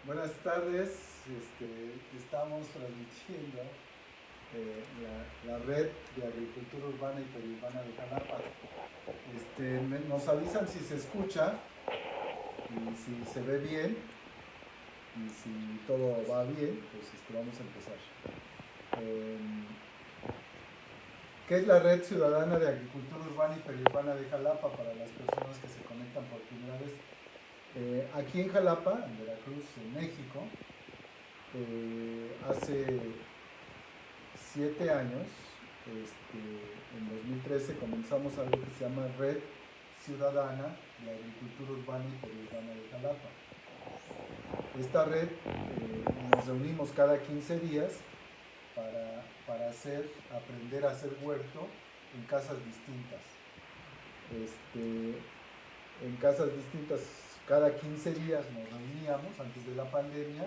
Buenas tardes, estamos transmitiendo la red de agricultura urbana y periurbana de Jalapa. Nos avisan si se escucha y si se ve bien y si todo va bien, pues vamos a empezar. ¿Qué es la Red Ciudadana de Agricultura Urbana y Periurbana de Jalapa para las personas que se conectan por primera vez? Aquí en Jalapa, en Veracruz, en México, hace 7 años, en 2013, comenzamos algo que se llama Red Ciudadana de Agricultura Urbana y Periurbana de Jalapa. Esta red nos reunimos cada 15 días para aprender a hacer huerto en casas distintas. En casas distintas, cada 15 días nos reuníamos antes de la pandemia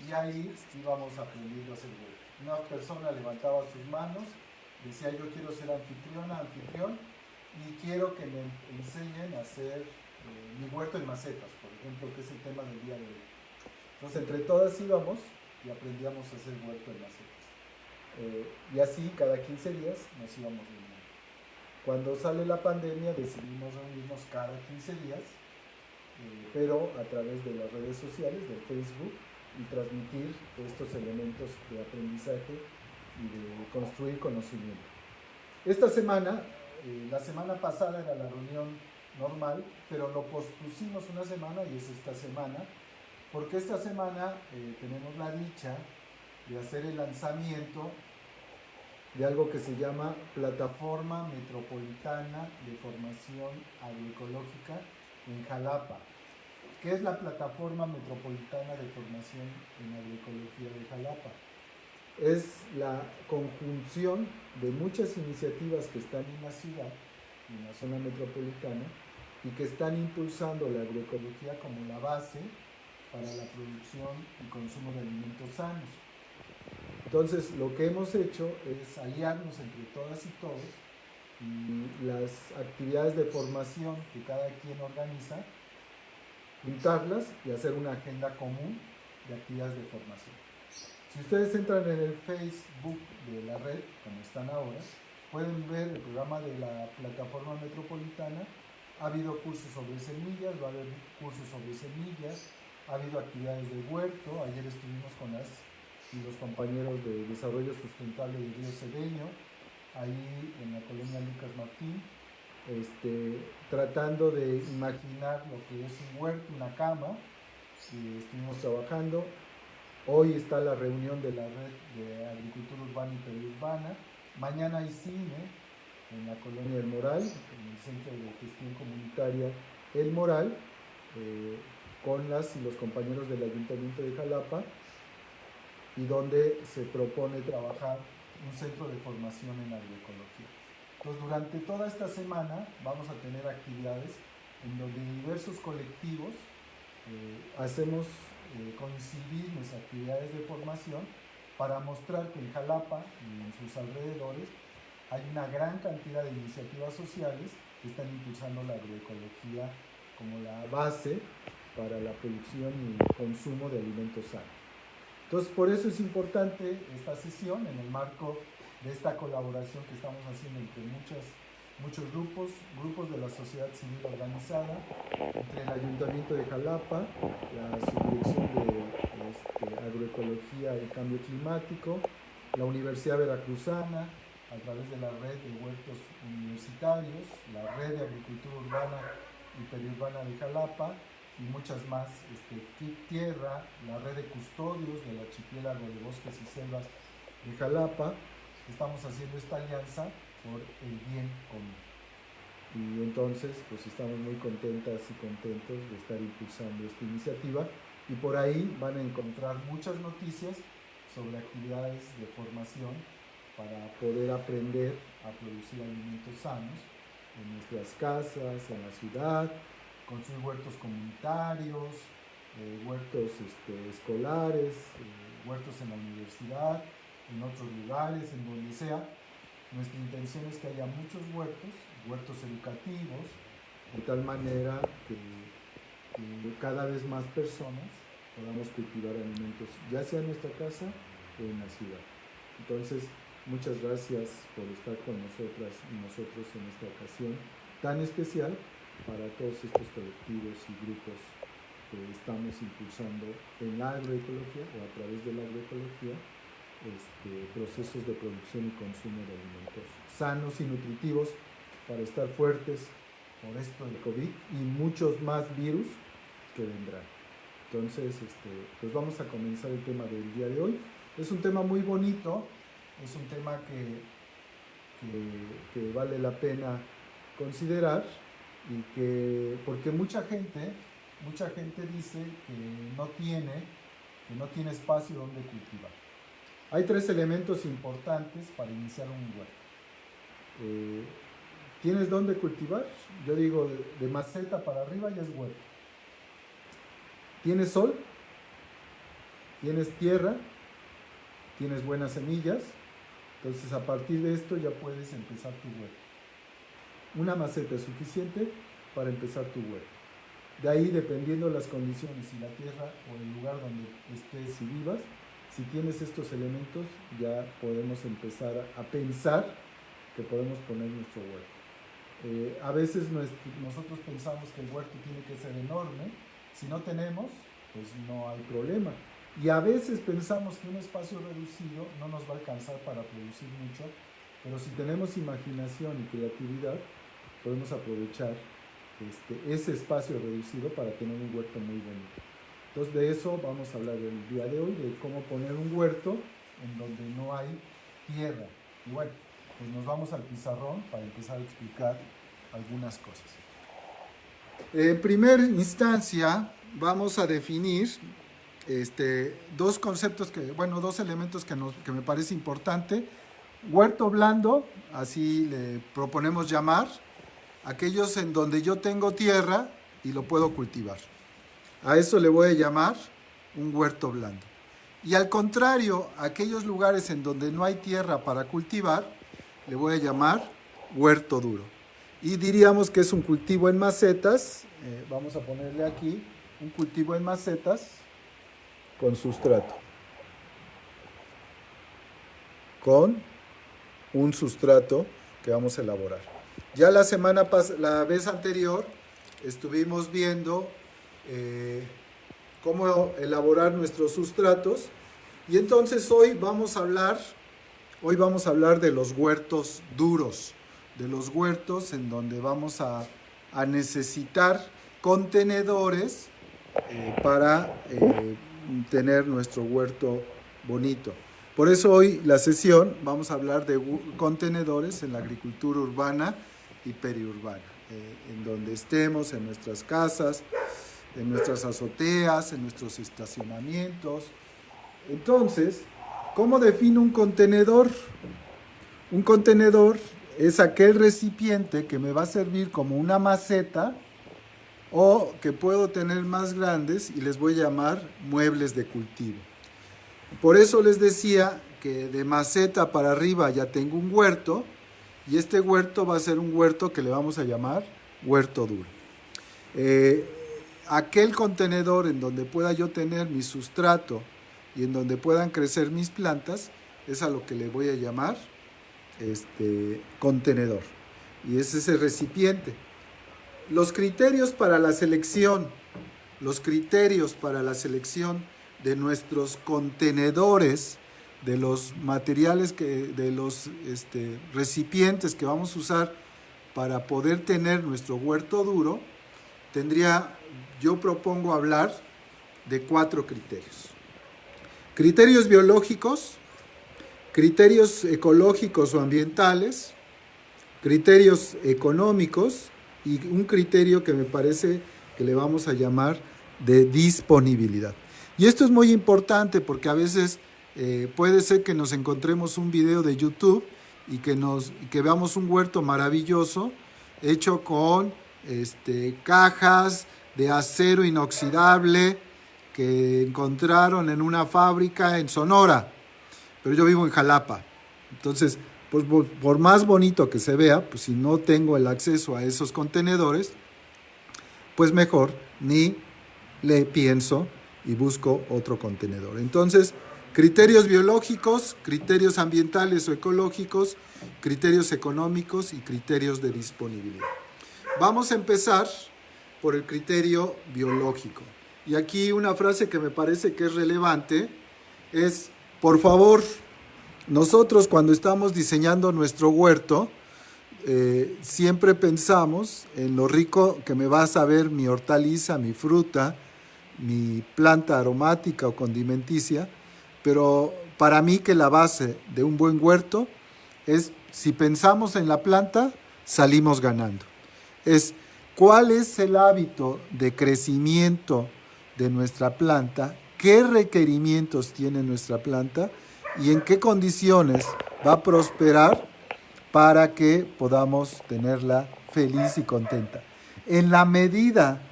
y ahí íbamos aprendiendo a hacer huerto. Una persona levantaba sus manos, decía: yo quiero ser anfitrión y quiero que me enseñen a hacer mi huerto en macetas, por ejemplo, que es el tema del día de hoy. Entonces entre todas íbamos y aprendíamos a hacer huerto en macetas. Y así cada 15 días nos íbamos reuniendo. Cuando sale la pandemia decidimos reunirnos cada 15 días, pero a través de las redes sociales, del Facebook, y transmitir estos elementos de aprendizaje y de construir conocimiento. Esta semana, la semana pasada era la reunión normal, pero lo pospusimos una semana y es esta semana, porque esta semana tenemos la dicha de hacer el lanzamiento de algo que se llama Plataforma Metropolitana de Formación Agroecológica en Jalapa. ¿Qué es la Plataforma Metropolitana de Formación en Agroecología de Jalapa? Es la conjunción de muchas iniciativas que están en la ciudad, en la zona metropolitana, y que están impulsando la agroecología como la base para la producción y consumo de alimentos sanos. Entonces, lo que hemos hecho es aliarnos entre todas y todos, y las actividades de formación que cada quien organiza, juntarlas y hacer una agenda común de actividades de formación. Si ustedes entran en el Facebook de la red, como están ahora, pueden ver el programa de la Plataforma Metropolitana. Ha habido cursos sobre semillas, va a haber cursos sobre semillas, ha habido actividades de huerto. Ayer estuvimos con los compañeros de Desarrollo Sustentable de Río Cedeño, ahí en la colonia Lucas Martín, tratando de imaginar lo que es un huerto, una cama, y estuvimos trabajando. Hoy está la reunión de la Red de Agricultura Urbana y Periurbana. Mañana hay cine en la colonia El Moral, en el Centro de Gestión Comunitaria El Moral, con las y los compañeros del Ayuntamiento de Jalapa, y donde se propone trabajar un centro de formación en agroecología. Entonces, durante toda esta semana vamos a tener actividades en donde diversos colectivos hacemos coincidir nuestras actividades de formación para mostrar que en Jalapa y en sus alrededores hay una gran cantidad de iniciativas sociales que están impulsando la agroecología como la base para la producción y consumo de alimentos sanos. Entonces, por eso es importante esta sesión en el marco de esta colaboración que estamos haciendo entre muchos grupos de la sociedad civil organizada, entre el Ayuntamiento de Jalapa, la Subdirección de Agroecología y Cambio Climático, la Universidad Veracruzana, a través de la red de huertos universitarios, la red de agricultura urbana y periurbana de Jalapa, y muchas más, FIC Tierra, la red de custodios del archipiélago de bosques y selvas de Jalapa. Estamos haciendo esta alianza por el bien común. Y entonces, pues estamos muy contentas y contentos de estar impulsando esta iniciativa, y por ahí van a encontrar muchas noticias sobre actividades de formación para poder aprender a producir alimentos sanos en nuestras casas, en la ciudad, construir huertos comunitarios, huertos escolares, huertos en la universidad, en otros lugares, en donde sea. Nuestra intención es que haya muchos huertos educativos, de tal manera que cada vez más personas podamos cultivar alimentos, ya sea en nuestra casa o en la ciudad. Entonces, muchas gracias por estar con nosotras y nosotros en esta ocasión tan especial para todos estos colectivos y grupos que estamos impulsando en la agroecología o a través de la agroecología procesos de producción y consumo de alimentos sanos y nutritivos para estar fuertes por esto del COVID y muchos más virus que vendrán. Entonces, pues vamos a comenzar el tema del día de hoy. Es un tema muy bonito, es un tema que vale la pena considerar y porque mucha gente dice que no tiene espacio donde cultivar. Hay 3 elementos importantes para iniciar un huerto. ¿Tienes dónde cultivar? Yo digo, de maceta para arriba ya es huerto. ¿Tienes sol? ¿Tienes tierra? ¿Tienes buenas semillas? Entonces, a partir de esto ya puedes empezar tu huerto. Una maceta es suficiente para empezar tu huerto. De ahí, dependiendo de las condiciones y la tierra o el lugar donde estés y vivas, si tienes estos elementos, ya podemos empezar a pensar que podemos poner nuestro huerto. A veces nosotros pensamos que el huerto tiene que ser enorme. Si no tenemos, pues no hay problema. Y a veces pensamos que un espacio reducido no nos va a alcanzar para producir mucho, pero si tenemos imaginación y creatividad, podemos aprovechar ese espacio reducido para tener un huerto muy bonito. Entonces, de eso vamos a hablar el día de hoy, de cómo poner un huerto en donde no hay tierra. Y bueno, pues nos vamos al pizarrón para empezar a explicar algunas cosas. En primera instancia, vamos a definir dos conceptos, dos elementos que me parece importante. Huerto blando, así le proponemos llamar, aquellos en donde yo tengo tierra y lo puedo cultivar. A eso le voy a llamar un huerto blando. Y al contrario, aquellos lugares en donde no hay tierra para cultivar, le voy a llamar huerto duro. Y diríamos que es un cultivo en macetas, vamos a ponerle aquí, un cultivo en macetas con sustrato. Con un sustrato que vamos a elaborar. Ya la vez anterior estuvimos viendo cómo elaborar nuestros sustratos y entonces hoy vamos a hablar de los huertos duros, de los huertos en donde vamos a necesitar contenedores para tener nuestro huerto bonito. Por eso hoy la sesión vamos a hablar de contenedores en la agricultura urbana y periurbana, en donde estemos, en nuestras casas, en nuestras azoteas, en nuestros estacionamientos. Entonces, ¿cómo defino un contenedor? Un contenedor es aquel recipiente que me va a servir como una maceta o que puedo tener más grandes y les voy a llamar muebles de cultivo. Por eso les decía que de maceta para arriba ya tengo un huerto y este huerto va a ser un huerto que le vamos a llamar huerto duro. Aquel contenedor en donde pueda yo tener mi sustrato y en donde puedan crecer mis plantas es a lo que le voy a llamar contenedor. Y es ese recipiente. Los criterios para la selección de nuestros contenedores, de los materiales, de los recipientes que vamos a usar para poder tener nuestro huerto duro, yo propongo hablar de 4 criterios. Criterios biológicos, criterios ecológicos o ambientales, criterios económicos y un criterio que me parece que le vamos a llamar de disponibilidad. Y esto es muy importante porque a veces puede ser que nos encontremos un video de YouTube y que veamos un huerto maravilloso hecho con cajas de acero inoxidable que encontraron en una fábrica en Sonora, pero yo vivo en Jalapa. Entonces, pues por más bonito que se vea, pues si no tengo el acceso a esos contenedores, pues mejor ni le pienso y busco otro contenedor. Entonces, criterios biológicos, criterios ambientales o ecológicos, criterios económicos y criterios de disponibilidad. Vamos a empezar por el criterio biológico. Y aquí una frase que me parece que es relevante es, por favor, nosotros cuando estamos diseñando nuestro huerto, siempre pensamos en lo rico que me va a saber mi hortaliza, mi fruta, mi planta aromática o condimenticia, pero para mí que la base de un buen huerto es, si pensamos en la planta, salimos ganando. Es cuál es el hábito de crecimiento de nuestra planta, qué requerimientos tiene nuestra planta y en qué condiciones va a prosperar para que podamos tenerla feliz y contenta. En la medida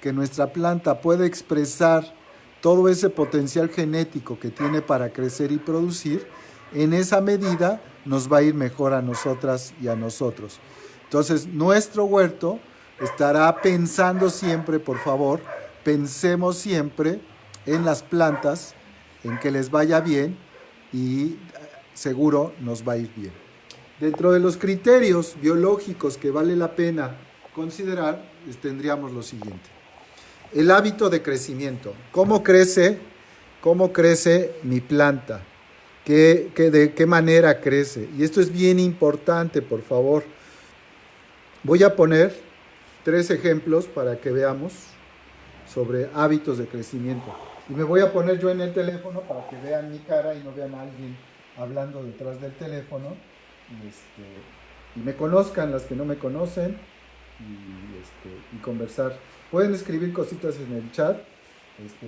que nuestra planta puede expresar todo ese potencial genético que tiene para crecer y producir, en esa medida nos va a ir mejor a nosotras y a nosotros. Entonces, nuestro huerto estará pensando siempre, por favor, pensemos siempre en las plantas, en que les vaya bien y seguro nos va a ir bien. Dentro de los criterios biológicos que vale la pena considerar, tendríamos lo siguiente. El hábito de crecimiento. ¿Cómo crece mi planta? ¿De qué manera crece? Y esto es bien importante, por favor. Voy a poner 3 ejemplos para que veamos sobre hábitos de crecimiento. Y me voy a poner yo en el teléfono para que vean mi cara y no vean a alguien hablando detrás del teléfono. Y me conozcan las que no me conocen y conversar. Pueden escribir cositas en el chat,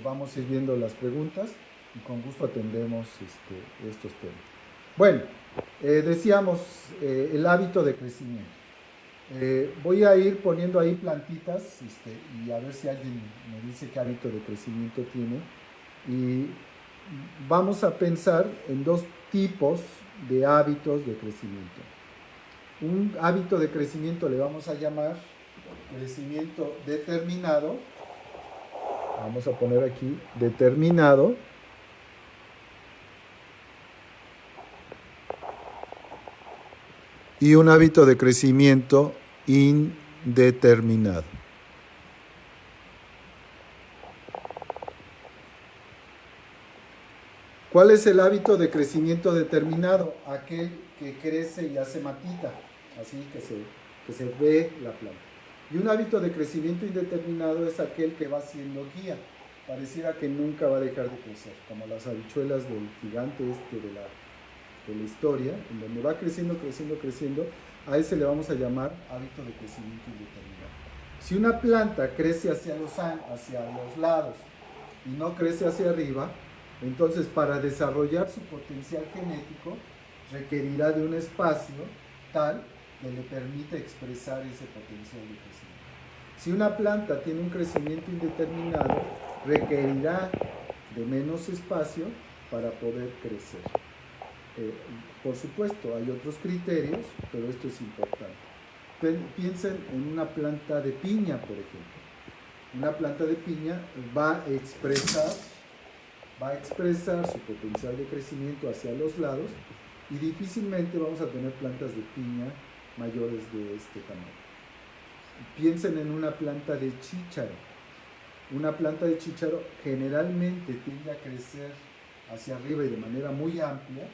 vamos a ir viendo las preguntas y con gusto atendemos estos temas. Bueno, decíamos el hábito de crecimiento. Voy a ir poniendo ahí plantitas y a ver si alguien me dice qué hábito de crecimiento tiene. Y vamos a pensar en 2 tipos de hábitos de crecimiento. Un hábito de crecimiento le vamos a llamar crecimiento determinado. Vamos a poner aquí determinado. Y un hábito de crecimiento indeterminado. ¿Cuál es el hábito de crecimiento determinado? Aquel que crece y hace matita, así que se ve la planta. Y un hábito de crecimiento indeterminado es aquel que va siendo guía. Pareciera que nunca va a dejar de crecer, como las habichuelas del gigante de la historia, en donde va creciendo, a ese le vamos a llamar hábito de crecimiento indeterminado. Si una planta crece hacia los lados y no crece hacia arriba, entonces para desarrollar su potencial genético requerirá de un espacio tal que le permita expresar ese potencial de crecimiento. Si una planta tiene un crecimiento indeterminado, requerirá de menos espacio para poder crecer. Por supuesto, hay otros criterios, pero esto es importante. Piensen en una planta de piña, por ejemplo. Una planta de piña va a expresar su potencial de crecimiento hacia los lados y difícilmente vamos a tener plantas de piña mayores de este tamaño. Piensen en una planta de chícharo. Una planta de chícharo generalmente tiende a crecer hacia arriba y de manera muy amplia,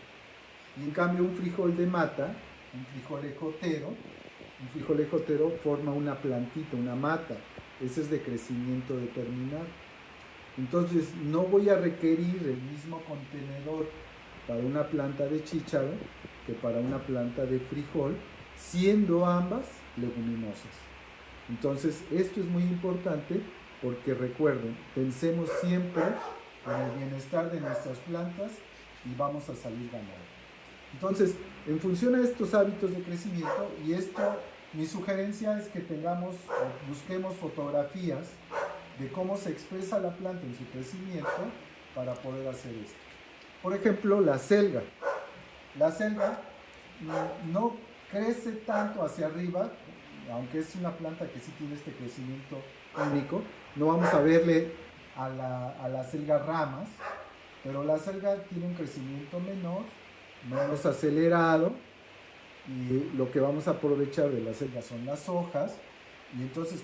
y en cambio un frijol de mata, un frijol ejotero forma una plantita, una mata. Ese es de crecimiento determinado. Entonces no voy a requerir el mismo contenedor para una planta de chícharo que para una planta de frijol, siendo ambas leguminosas. Entonces esto es muy importante porque recuerden, pensemos siempre en el bienestar de nuestras plantas y vamos a salir ganando. Entonces, en función a estos hábitos de crecimiento, y mi sugerencia es que busquemos fotografías de cómo se expresa la planta en su crecimiento para poder hacer esto. Por ejemplo, la selga. La selga no crece tanto hacia arriba, aunque es una planta que sí tiene este crecimiento único. No vamos a verle a la selga ramas, pero la selga tiene un crecimiento menor, menos acelerado, y lo que vamos a aprovechar de la selga son las hojas, y entonces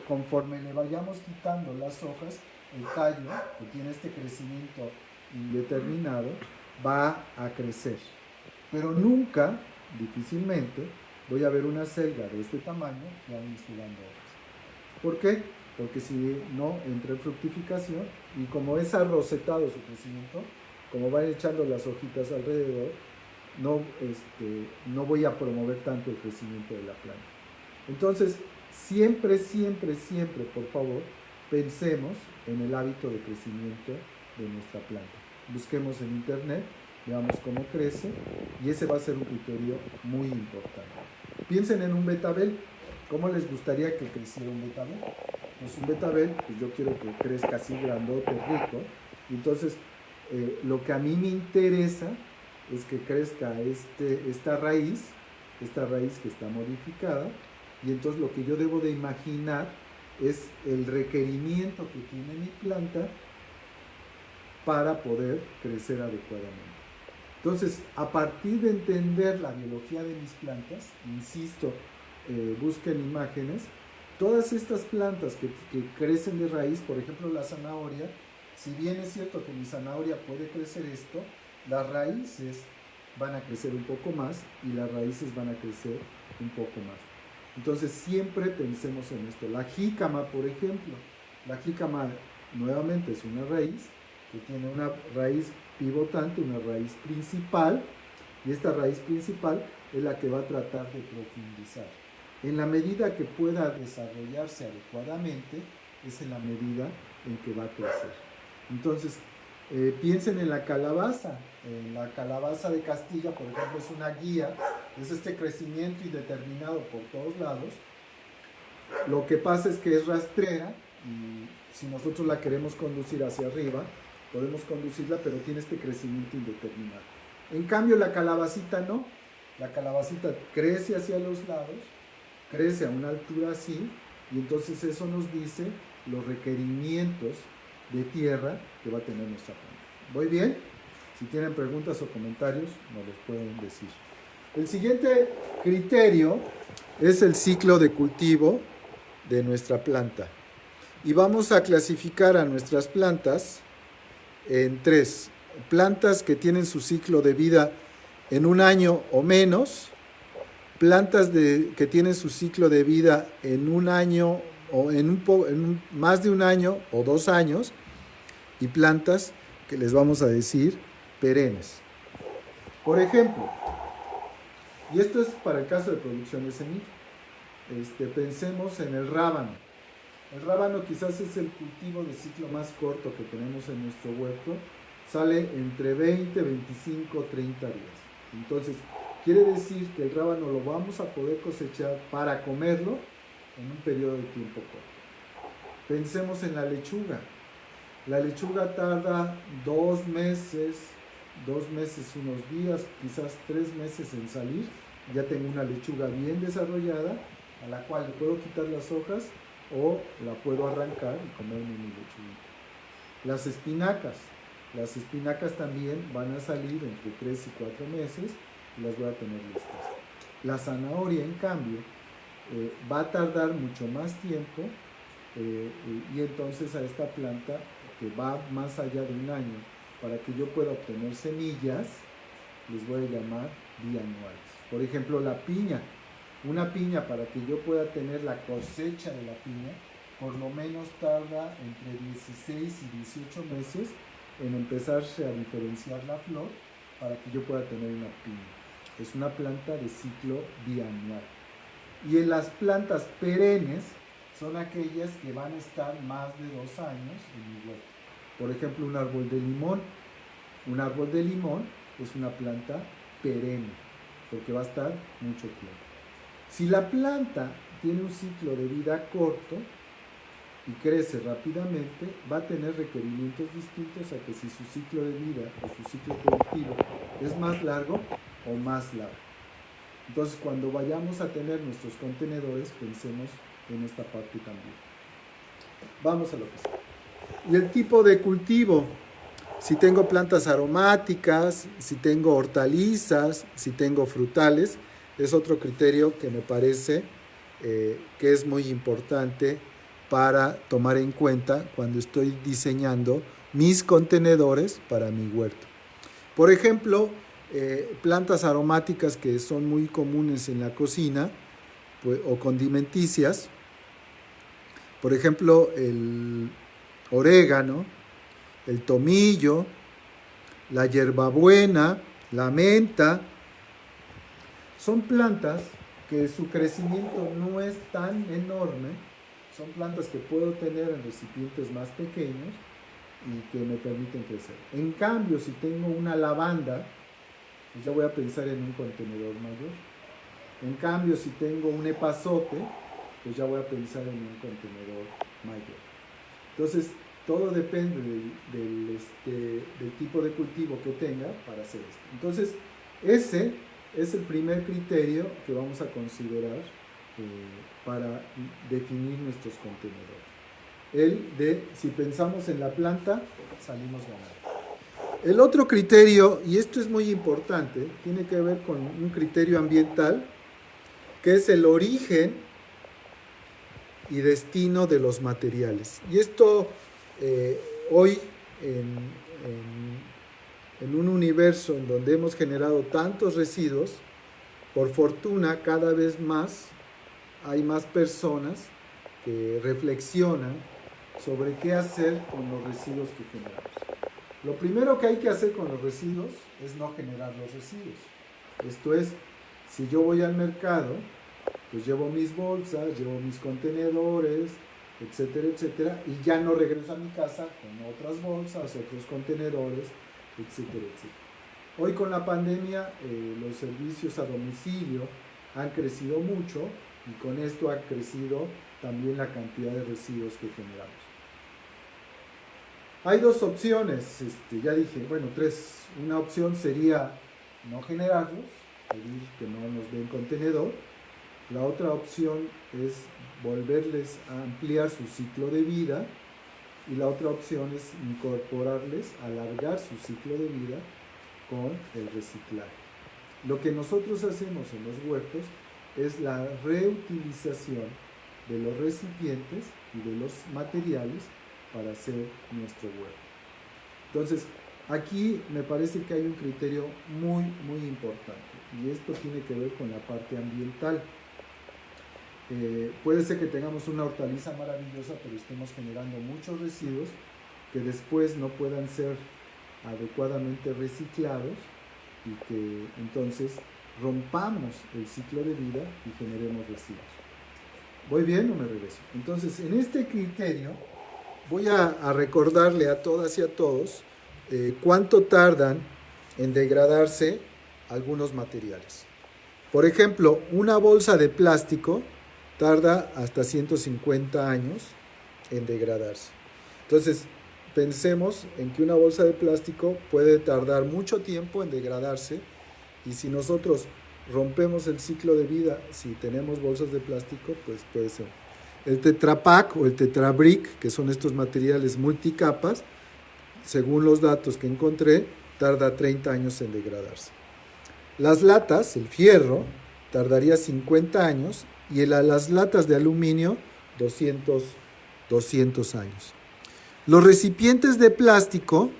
conforme le vayamos quitando las hojas, el tallo, que tiene este crecimiento indeterminado, va a crecer. Pero nunca, difícilmente, voy a ver una selga de este tamaño que aún esté dando hojas. ¿Por qué? Porque si no entra en fructificación, y como es arrosetado su crecimiento, como van echando las hojitas alrededor, no voy a promover tanto el crecimiento de la planta. Entonces, siempre, siempre, siempre, por favor, pensemos en el hábito de crecimiento de nuestra planta. Busquemos en internet, veamos cómo crece, y ese va a ser un criterio muy importante. Piensen en un betabel. ¿Cómo les gustaría que creciera un betabel? Pues un betabel, pues yo quiero que crezca así grandote, rico. Y entonces, lo que a mí me interesa es que crezca esta raíz que está modificada, y entonces lo que yo debo de imaginar es el requerimiento que tiene mi planta para poder crecer adecuadamente. Entonces, a partir de entender la biología de mis plantas, insisto, busquen imágenes, todas estas plantas que crecen de raíz, por ejemplo la zanahoria, si bien es cierto que mi zanahoria puede crecer esto, las raíces van a crecer un poco más y las raíces van a crecer un poco más. Entonces siempre pensemos en esto. La jícama, por ejemplo, la jícama nuevamente es una raíz que tiene una raíz pivotante, una raíz principal, y esta raíz principal es la que va a tratar de profundizar. En la medida que pueda desarrollarse adecuadamente, es en la medida en que va a crecer. Entonces, piensen en la calabaza. La calabaza de Castilla, por ejemplo, es una guía, es este crecimiento indeterminado por todos lados. Lo que pasa es que es rastrera, y si nosotros la queremos conducir hacia arriba, podemos conducirla, pero tiene este crecimiento indeterminado. En cambio, la calabacita no. La calabacita crece hacia los lados, crece a una altura así, y entonces eso nos dice los requerimientos de tierra que va a tener nuestra planta. ¿Voy bien? Si tienen preguntas o comentarios, nos los pueden decir. El siguiente criterio es el ciclo de cultivo de nuestra planta. Y vamos a clasificar a nuestras plantas en 3. Plantas que tienen su ciclo de vida en 1 año o menos, plantas que tienen su ciclo de vida en 1 año o en más de 1 año o 2 años, y plantas que les vamos a decir perennes. Por ejemplo, y esto es para el caso de producción de semilla, pensemos en el rábano. El rábano quizás es el cultivo de ciclo más corto que tenemos en nuestro huerto, sale entre 20, 25, 30 días. Entonces, quiere decir que el rábano lo vamos a poder cosechar para comerlo en un periodo de tiempo corto. Pensemos en la lechuga. La lechuga tarda 2 meses, unos días, quizás 3 meses en salir. Ya tengo una lechuga bien desarrollada, a la cual le puedo quitar las hojas o la puedo arrancar y comerme mi lechuguita. Las espinacas también van a salir entre 3 y 4 meses, y las voy a tener listas. La zanahoria, en cambio, va a tardar mucho más tiempo, y entonces a esta planta, que va más allá de 1 año, para que yo pueda obtener semillas, les voy a llamar bianuales. Por ejemplo, la piña. Una piña, para que yo pueda tener la cosecha de la piña, por lo menos tarda entre 16 y 18 meses en empezarse a diferenciar la flor para que yo pueda tener una piña. Es una planta de ciclo bianual. Y en las plantas perennes son aquellas que van a estar más de 2 años en mi huerto. Por ejemplo, un árbol de limón. Un árbol de limón es una planta perenne, porque va a estar mucho tiempo. Si la planta tiene un ciclo de vida corto y crece rápidamente, va a tener requerimientos distintos a que si su ciclo de vida o su ciclo productivo es más largo o más largo. Entonces, cuando vayamos a tener nuestros contenedores, pensemos en esta parte también. Vamos a lo que sigue. Y el tipo de cultivo, si tengo plantas aromáticas, si tengo hortalizas, si tengo frutales, es otro criterio que me parece que es muy importante para tomar en cuenta cuando estoy diseñando mis contenedores para mi huerto. Por ejemplo, plantas aromáticas que son muy comunes en la cocina, pues, o condimenticias, por ejemplo, el orégano, el tomillo, la hierbabuena, la menta, son plantas que su crecimiento no es tan enorme, son plantas que puedo tener en recipientes más pequeños y que me permiten crecer. En cambio, si tengo una lavanda, pues ya voy a pensar en un contenedor mayor. En cambio, si tengo un epazote, pues ya voy a pensar en un contenedor mayor. Entonces, todo depende del tipo de cultivo que tenga para hacer esto. Entonces, ese es el primer criterio que vamos a considerar para definir nuestros contenedores. El de, si pensamos en la planta, salimos ganando. El otro criterio, y esto es muy importante, tiene que ver con un criterio ambiental, que es el origen y destino de los materiales. Y esto hoy en un universo en donde hemos generado tantos residuos, por fortuna cada vez más hay más personas que reflexionan sobre qué hacer con los residuos que generamos. Lo primero que hay que hacer con los residuos es no generar los residuos. Esto es, si yo voy al mercado, pues llevo mis bolsas, llevo mis contenedores, etcétera, etcétera, y ya no regreso a mi casa con otras bolsas, otros contenedores, etcétera, etcétera. Hoy con la pandemia los servicios a domicilio han crecido mucho y con esto ha crecido también la cantidad de residuos que generamos. Hay dos opciones, ya dije, bueno, tres. Una opción sería no generarlos, pedir que no nos den contenedor. La otra opción es volverles a ampliar su ciclo de vida y la otra opción es incorporarles, alargar su ciclo de vida con el reciclaje. Lo que nosotros hacemos en los huertos es la reutilización de los recipientes y de los materiales para hacer nuestro huerto. Entonces, aquí me parece que hay un criterio muy, muy importante y esto tiene que ver con la parte ambiental. Puede ser que tengamos una hortaliza maravillosa, pero estemos generando muchos residuos que después no puedan ser adecuadamente reciclados y que entonces rompamos el ciclo de vida y generemos residuos. ¿Voy bien o me regreso? Entonces, en este criterio voy a recordarle a todas y a todos cuánto tardan en degradarse algunos materiales. Por ejemplo, una bolsa de plástico tarda hasta 150 años en degradarse. Entonces, pensemos en que una bolsa de plástico puede tardar mucho tiempo en degradarse y si nosotros rompemos el ciclo de vida, si tenemos bolsas de plástico, pues puede ser. El Tetra Pak o el Tetra Brick, que son estos materiales multicapas, según los datos que encontré, tarda 30 años en degradarse. Las latas, el fierro, tardaría 50 años y las latas de aluminio 200 años. Los recipientes de plástico,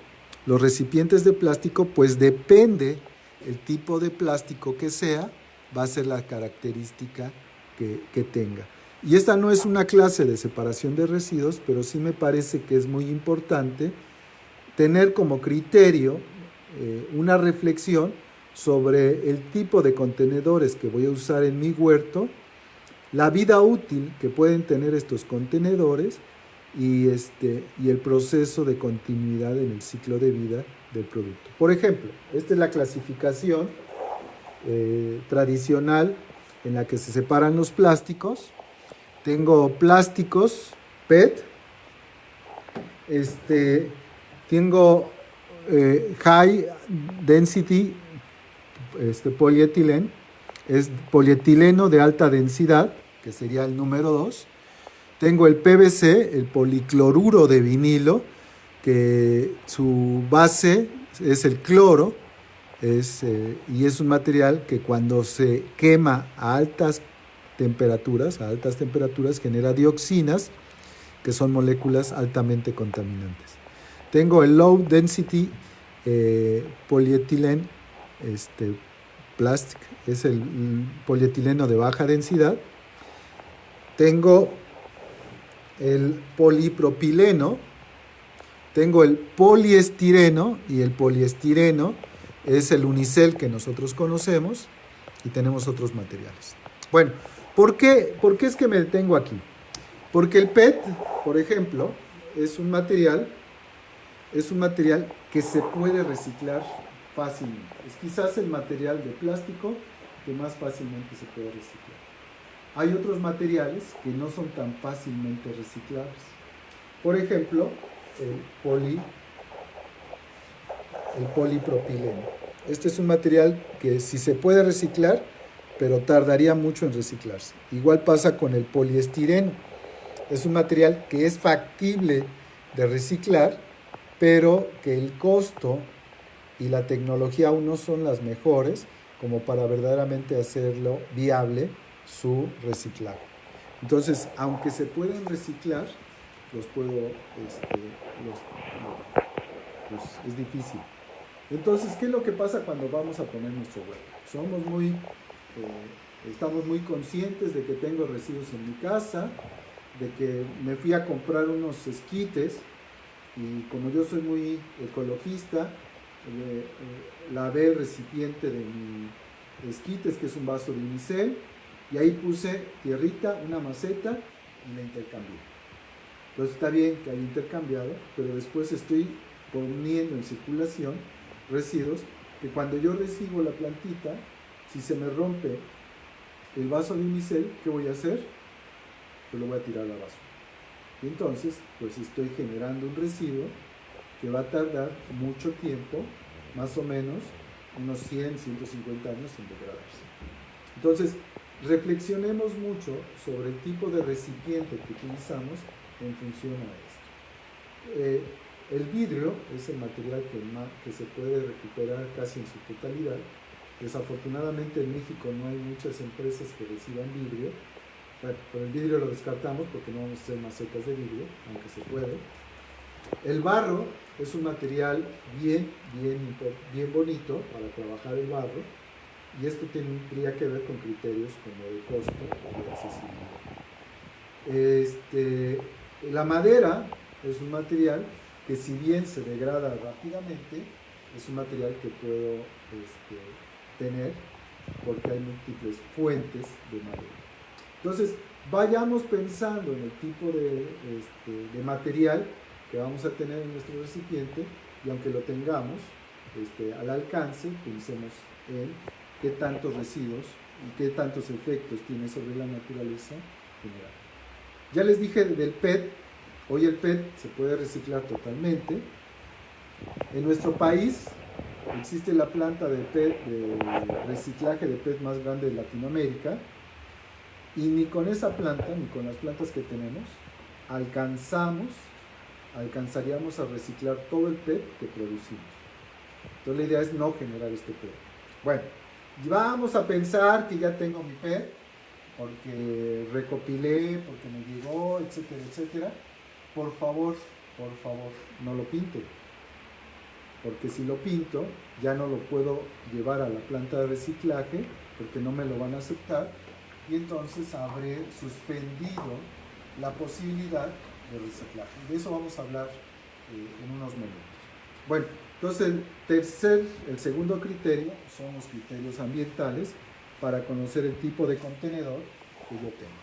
pues depende el tipo de plástico que sea, va a ser la característica que tenga. Y esta no es una clase de separación de residuos, pero sí me parece que es muy importante tener como criterio una reflexión sobre el tipo de contenedores que voy a usar en mi huerto, la vida útil que pueden tener estos contenedores y el proceso de continuidad en el ciclo de vida del producto. Por ejemplo, esta es la clasificación tradicional en la que se separan los plásticos. Tengo plásticos PET, tengo High Density polietileno, es polietileno de alta densidad, que sería el número 2. Tengo el PVC, el policloruro de vinilo, que su base es el cloro, y es un material que cuando se quema a altas temperaturas genera dioxinas, que son moléculas altamente contaminantes. Tengo el low density polietileno plastic, es el polietileno de baja densidad. Tengo el polipropileno, tengo el poliestireno, y el poliestireno es el unicel que nosotros conocemos, y tenemos otros materiales. Bueno, ¿por qué es que me detengo aquí? Porque el PET, por ejemplo, es un material que se puede reciclar fácilmente. Es quizás el material de plástico que más fácilmente se puede reciclar. Hay otros materiales que no son tan fácilmente reciclables. Por ejemplo, el polipropileno. Este es un material que sí se puede reciclar, pero tardaría mucho en reciclarse. Igual pasa con el poliestireno. Es un material que es factible de reciclar, pero que el costo y la tecnología aún no son las mejores como para verdaderamente hacerlo viable su reciclaje. Entonces, aunque se pueden reciclar, es difícil. Entonces, ¿qué es lo que pasa cuando vamos a poner nuestro huevo? Estamos muy conscientes de que tengo residuos en mi casa, de que me fui a comprar unos esquites, y como yo soy muy ecologista, lavé el recipiente de mi esquites, que es un vaso de unicel, y ahí puse tierrita, una maceta, y la intercambié. Entonces está bien que haya intercambiado, pero después estoy poniendo en circulación residuos que cuando yo recibo la plantita, si se me rompe el vaso de unicel, ¿qué voy a hacer? Pues lo voy a tirar a la basura. Y entonces, pues estoy generando un residuo que va a tardar mucho tiempo, más o menos unos 100, 150 años en degradarse. Entonces, reflexionemos mucho sobre el tipo de recipiente que utilizamos en función a esto. El vidrio es el material que se puede recuperar casi en su totalidad. Desafortunadamente en México no hay muchas empresas que reciban vidrio. Bueno, pero el vidrio lo descartamos porque no vamos a hacer macetas de vidrio, aunque se puede. El barro es un material bien bonito para trabajar el barro, y esto tendría que ver con criterios como de costo o de accesibilidad. La madera es un material que, si bien se degrada rápidamente, es un material que puedo tener porque hay múltiples fuentes de madera. Entonces, vayamos pensando en el tipo de material que vamos a tener en nuestro recipiente, y aunque lo tengamos al alcance, pensemos en qué tantos residuos y qué tantos efectos tiene sobre la naturaleza general. Ya les dije del PET. Hoy el PET se puede reciclar totalmente. En nuestro país existe la planta de reciclaje de PET más grande de Latinoamérica, y ni con esa planta, ni con las plantas que tenemos, alcanzaríamos a reciclar todo el PET que producimos. Entonces la idea es no generar este PET. Bueno, vamos a pensar que ya tengo mi PET, porque recopilé, porque me llegó, etcétera, etcétera. Por favor, no lo pinte, porque si lo pinto, ya no lo puedo llevar a la planta de reciclaje, porque no me lo van a aceptar, y entonces habré suspendido la posibilidad de reciclaje. De eso vamos a hablar en unos momentos. Bueno, entonces el segundo criterio son los criterios ambientales para conocer el tipo de contenedor que yo tengo.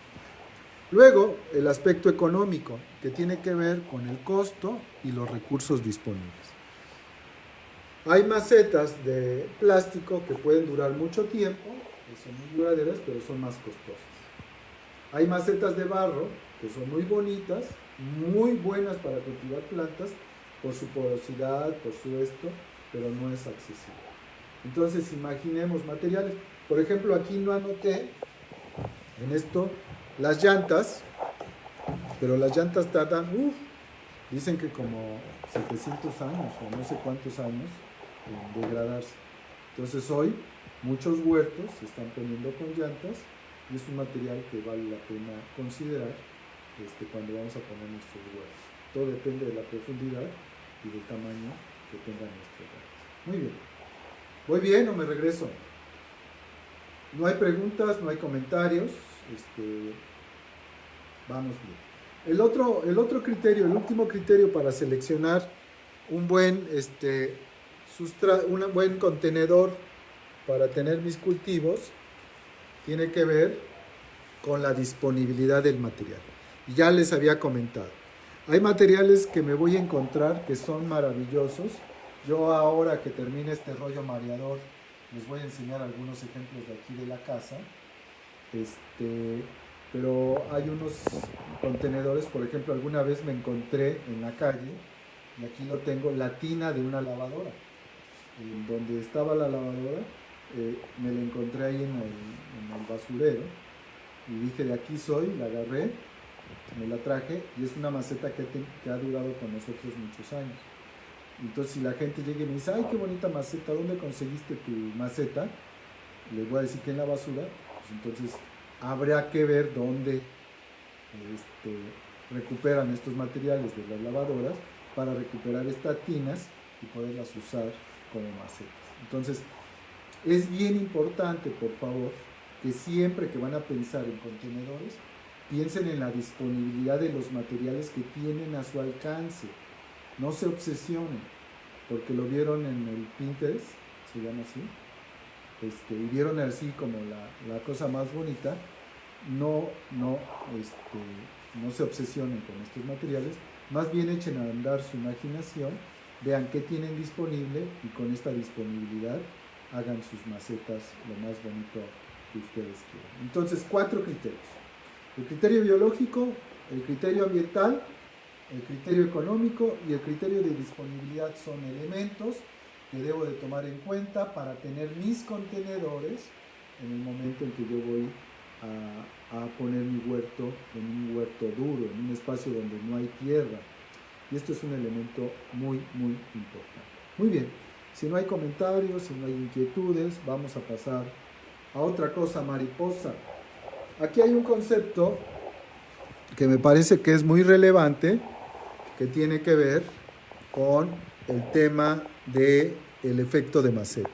Luego, el aspecto económico, que tiene que ver con el costo y los recursos disponibles. Hay macetas de plástico que pueden durar mucho tiempo, que son muy duraderas, pero son más costosas. Hay macetas de barro que son muy bonitas, muy buenas para cultivar plantas, por su porosidad, por su pero no es accesible. Entonces, imaginemos materiales. Por ejemplo, aquí no anoté en esto las llantas. pero las llantas tardan, dicen que como 700 años o no sé cuántos años en degradarse. Entonces hoy muchos huertos se están poniendo con llantas y es un material que vale la pena considerar cuando vamos a poner nuestros huertos. Todo depende de la profundidad y del tamaño que tengan nuestras llantas. Muy bien. ¿Voy bien o me regreso? No hay preguntas, no hay comentarios. Vamos bien. El otro criterio, el último criterio para seleccionar un buen contenedor para tener mis cultivos tiene que ver con la disponibilidad del material. Y ya les había comentado. Hay materiales que me voy a encontrar que son maravillosos. Yo ahora que termine este rollo mareador, les voy a enseñar algunos ejemplos de aquí de la casa. Pero hay unos contenedores, por ejemplo, alguna vez me encontré en la calle, y aquí lo tengo, la tina de una lavadora. Donde estaba la lavadora, me la encontré ahí en el basurero, y dije, de aquí soy, la agarré, me la traje, y es una maceta que ha durado con nosotros muchos años. Entonces, si la gente llega y me dice, ay, qué bonita maceta, ¿dónde conseguiste tu maceta? Les voy a decir que en la basura. Pues entonces habrá que ver dónde recuperan estos materiales de las lavadoras para recuperar estas tinas y poderlas usar como macetas. Entonces, es bien importante, por favor, que siempre que van a pensar en contenedores, piensen en la disponibilidad de los materiales que tienen a su alcance. No se obsesionen, porque lo vieron en el Pinterest, se llama así, y vieron así como la cosa más bonita. No se obsesionen con estos materiales, más bien echen a andar su imaginación, vean qué tienen disponible y con esta disponibilidad hagan sus macetas lo más bonito que ustedes quieran. Entonces, 4 criterios: el criterio biológico, el criterio ambiental, el criterio económico y el criterio de disponibilidad son elementos que debo de tomar en cuenta para tener mis contenedores en el momento en que yo voy a poner mi huerto en un huerto duro, en un espacio donde no hay tierra. Y esto es un elemento muy, muy importante. Muy bien, si no hay comentarios, si no hay inquietudes, vamos a pasar a otra cosa mariposa. Aquí hay un concepto que me parece que es muy relevante, que tiene que ver con el tema del efecto de maceta.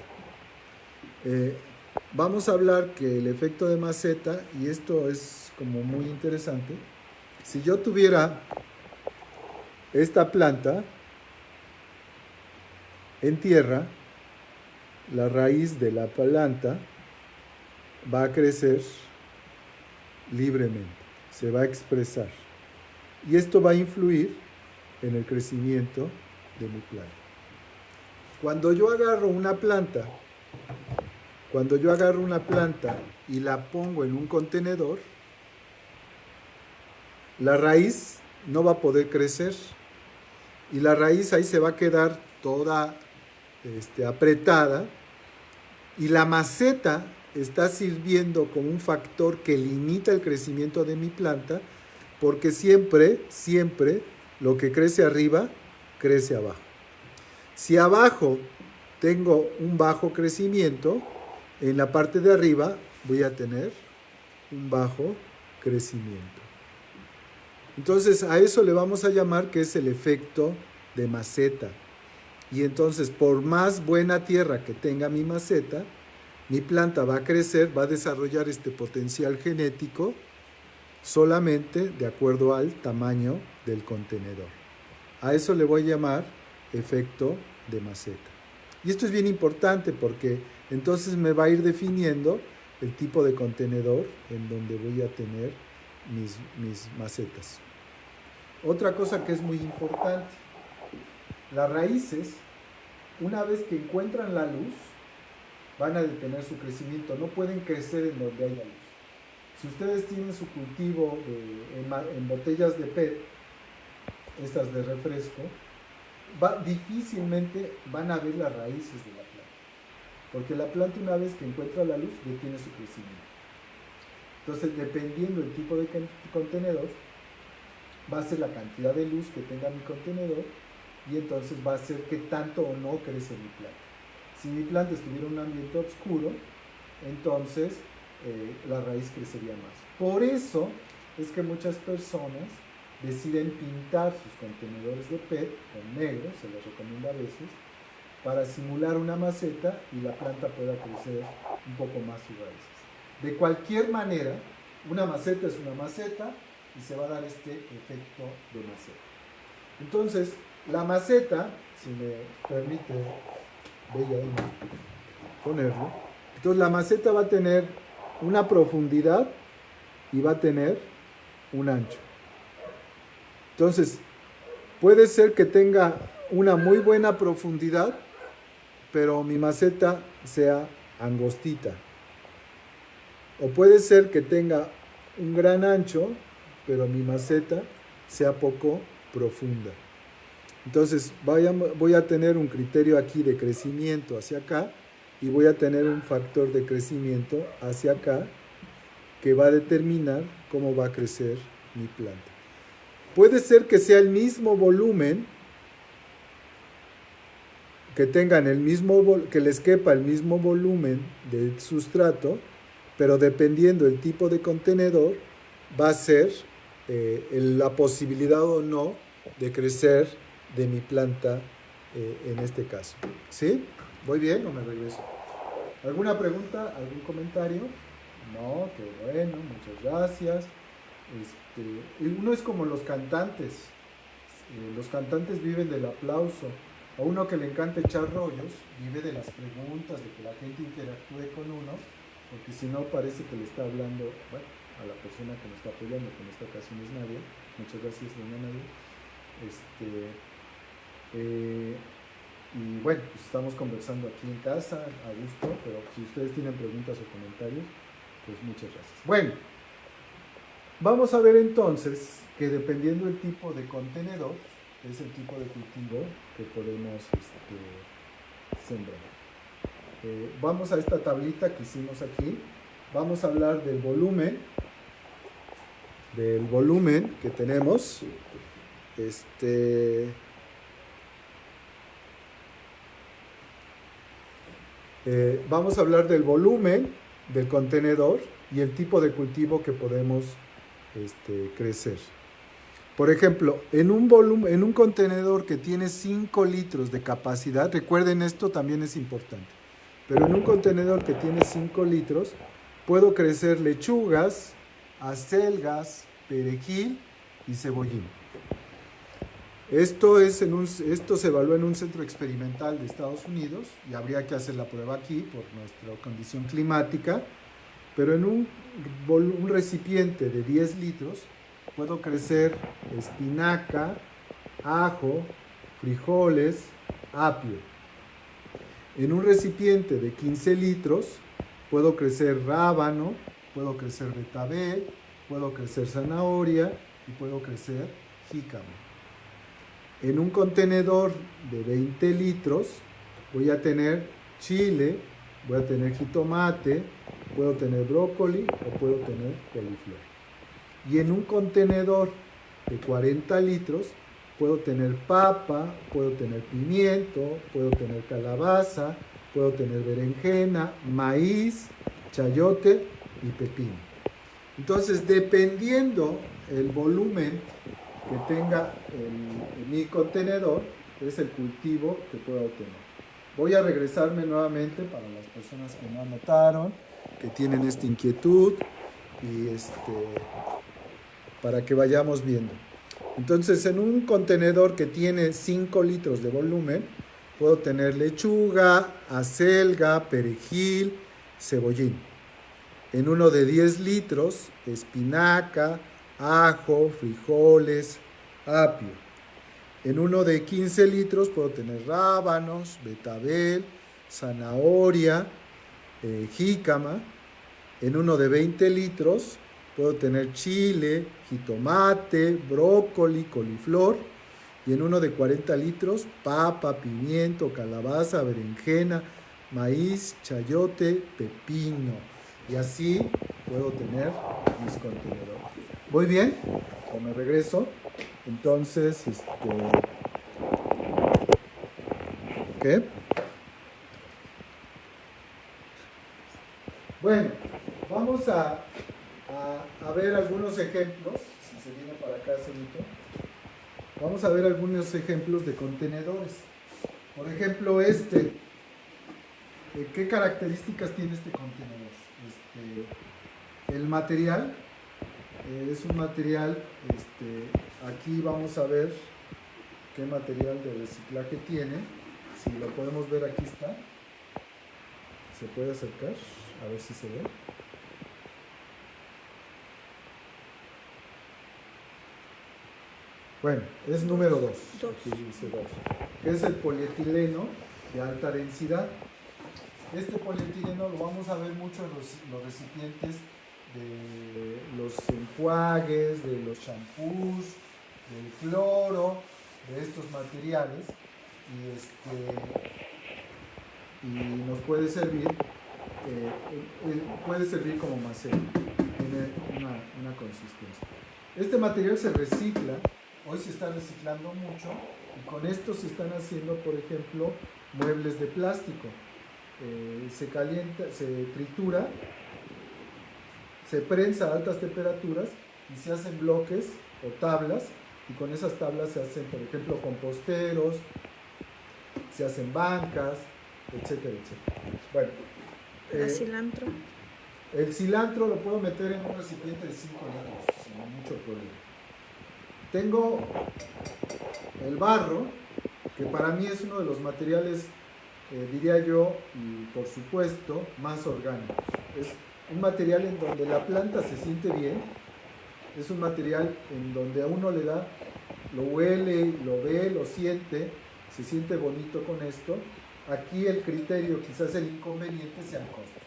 Vamos a hablar que el efecto de maceta, y esto es como muy interesante, si yo tuviera esta planta en tierra, la raíz de la planta va a crecer libremente, se va a expresar, y esto va a influir en el crecimiento de mi planta. Cuando yo agarro una planta y la pongo en un contenedor, la raíz no va a poder crecer, y la raíz ahí se va a quedar toda apretada, y la maceta está sirviendo como un factor que limita el crecimiento de mi planta, porque siempre lo que crece arriba, crece abajo. Si abajo tengo un bajo crecimiento, en la parte de arriba voy a tener un bajo crecimiento. Entonces a eso le vamos a llamar que es el efecto de maceta. Y entonces, por más buena tierra que tenga mi maceta, mi planta va a crecer, va a desarrollar este potencial genético solamente de acuerdo al tamaño del contenedor. A eso le voy a llamar efecto de maceta. Y esto es bien importante porque entonces me va a ir definiendo el tipo de contenedor en donde voy a tener mis macetas. Otra cosa que es muy importante: las raíces, una vez que encuentran la luz, van a detener su crecimiento, no pueden crecer en donde haya luz. Si ustedes tienen su cultivo en botellas de PET, estas de refresco, difícilmente van a ver las raíces de la planta, porque la planta, una vez que encuentra la luz, detiene su crecimiento. Entonces, dependiendo del tipo de contenedor, va a ser la cantidad de luz que tenga mi contenedor y entonces va a ser qué tanto o no crece mi planta. Si mi planta estuviera en un ambiente oscuro, entonces la raíz crecería más. Por eso es que muchas personas deciden pintar sus contenedores de PET con negro, se les recomienda a veces, para simular una maceta y la planta pueda crecer un poco más sus raíces. De cualquier manera, una maceta es una maceta y se va a dar este efecto de maceta. Entonces, la maceta, si me permite Bella ponerlo, entonces la maceta va a tener una profundidad y va a tener un ancho. Entonces, puede ser que tenga una muy buena profundidad, pero mi maceta sea angostita. O puede ser que tenga un gran ancho, pero mi maceta sea poco profunda. Entonces voy a tener un criterio aquí de crecimiento hacia acá y voy a tener un factor de crecimiento hacia acá que va a determinar cómo va a crecer mi planta. Puede ser que sea el mismo volumen, que tengan el mismo, que les quepa el mismo volumen de sustrato, pero dependiendo del tipo de contenedor, va a ser la posibilidad o no de crecer de mi planta en este caso. ¿Sí? ¿Voy bien o me regreso? ¿Alguna pregunta? ¿Algún comentario? No, qué bueno, muchas gracias. Uno es como los cantantes. Los cantantes viven del aplauso. A uno que le encanta echar rollos, vive de las preguntas, de que la gente interactúe con uno, porque si no parece que le está hablando, bueno, a la persona que me está apoyando, que en esta ocasión es Nadia. Muchas gracias, doña Nadia. Y bueno, pues estamos conversando aquí en casa, a gusto, pero si ustedes tienen preguntas o comentarios, pues muchas gracias. Bueno, vamos a ver entonces que dependiendo del tipo de contenedor, es el tipo de cultivo que podemos sembrar. Vamos a esta tablita que hicimos aquí, vamos a hablar del volumen que tenemos. Vamos a hablar del volumen del contenedor y el tipo de cultivo que podemos crecer. Por ejemplo, en un contenedor que tiene 5 litros de capacidad, recuerden esto también es importante, pero en un contenedor que tiene 5 litros, puedo crecer lechugas, acelgas, perejil y cebollín. Esto se evalúa en un centro experimental de Estados Unidos y habría que hacer la prueba aquí por nuestra condición climática, pero en un recipiente de 10 litros puedo crecer espinaca, ajo, frijoles, apio. En un recipiente de 15 litros puedo crecer rábano, puedo crecer betabel, puedo crecer zanahoria y puedo crecer jícama. En un contenedor de 20 litros voy a tener chile, voy a tener jitomate, puedo tener brócoli o puedo tener coliflor. Y en un contenedor de 40 litros puedo tener papa, puedo tener pimiento, puedo tener calabaza, puedo tener berenjena, maíz, chayote y pepino. Entonces, dependiendo el volumen que tenga mi contenedor, es el cultivo que puedo obtener. Voy a regresarme nuevamente para las personas que no anotaron, que tienen esta inquietud y para que vayamos viendo. Entonces, en un contenedor que tiene 5 litros de volumen, puedo tener lechuga, acelga, perejil, cebollín. En uno de 10 litros, espinaca, ajo, frijoles, apio. En uno de 15 litros puedo tener rábanos, betabel, zanahoria, jícama. En uno de 20 litros puedo tener chile, jitomate, brócoli, coliflor. Y en uno de 40 litros, papa, pimiento, calabaza, berenjena, maíz, chayote, pepino. Y así puedo tener mis contenedores. ¿Voy bien? ¿O me regreso? Entonces, ¿qué? Bueno, vamos a ver algunos ejemplos. Si se viene para acá, Celito. Vamos a ver algunos ejemplos de contenedores. Por ejemplo, ¿qué características tiene este contenedor? El material es un material, aquí vamos a ver qué material de reciclaje tiene. Si lo podemos ver, aquí está. ¿Se puede acercar? A ver si se ve. Bueno, es número 2. Aquí dice 2. Que es el polietileno de alta densidad. Este polietileno lo vamos a ver mucho en los recipientes de los enjuagues, de los champús, del cloro, de estos materiales. Y nos puede servir como maceta. Tiene una consistencia. Este material se recicla. Hoy se está reciclando mucho y con esto se están haciendo, por ejemplo, muebles de plástico. Se calienta, se tritura, se prensa a altas temperaturas y se hacen bloques o tablas, y con esas tablas se hacen, por ejemplo, composteros, se hacen bancas, etcétera, etcétera. Bueno, ¿el cilantro? El cilantro lo puedo meter en un recipiente de 5 litros sin mucho problema. Tengo el barro, que para mí es uno de los materiales, diría yo, y por supuesto, más orgánicos. Es un material en donde la planta se siente bien, es un material en donde a uno le da, lo huele, lo ve, lo siente, se siente bonito con esto. Aquí el criterio, quizás el inconveniente, sea el costo.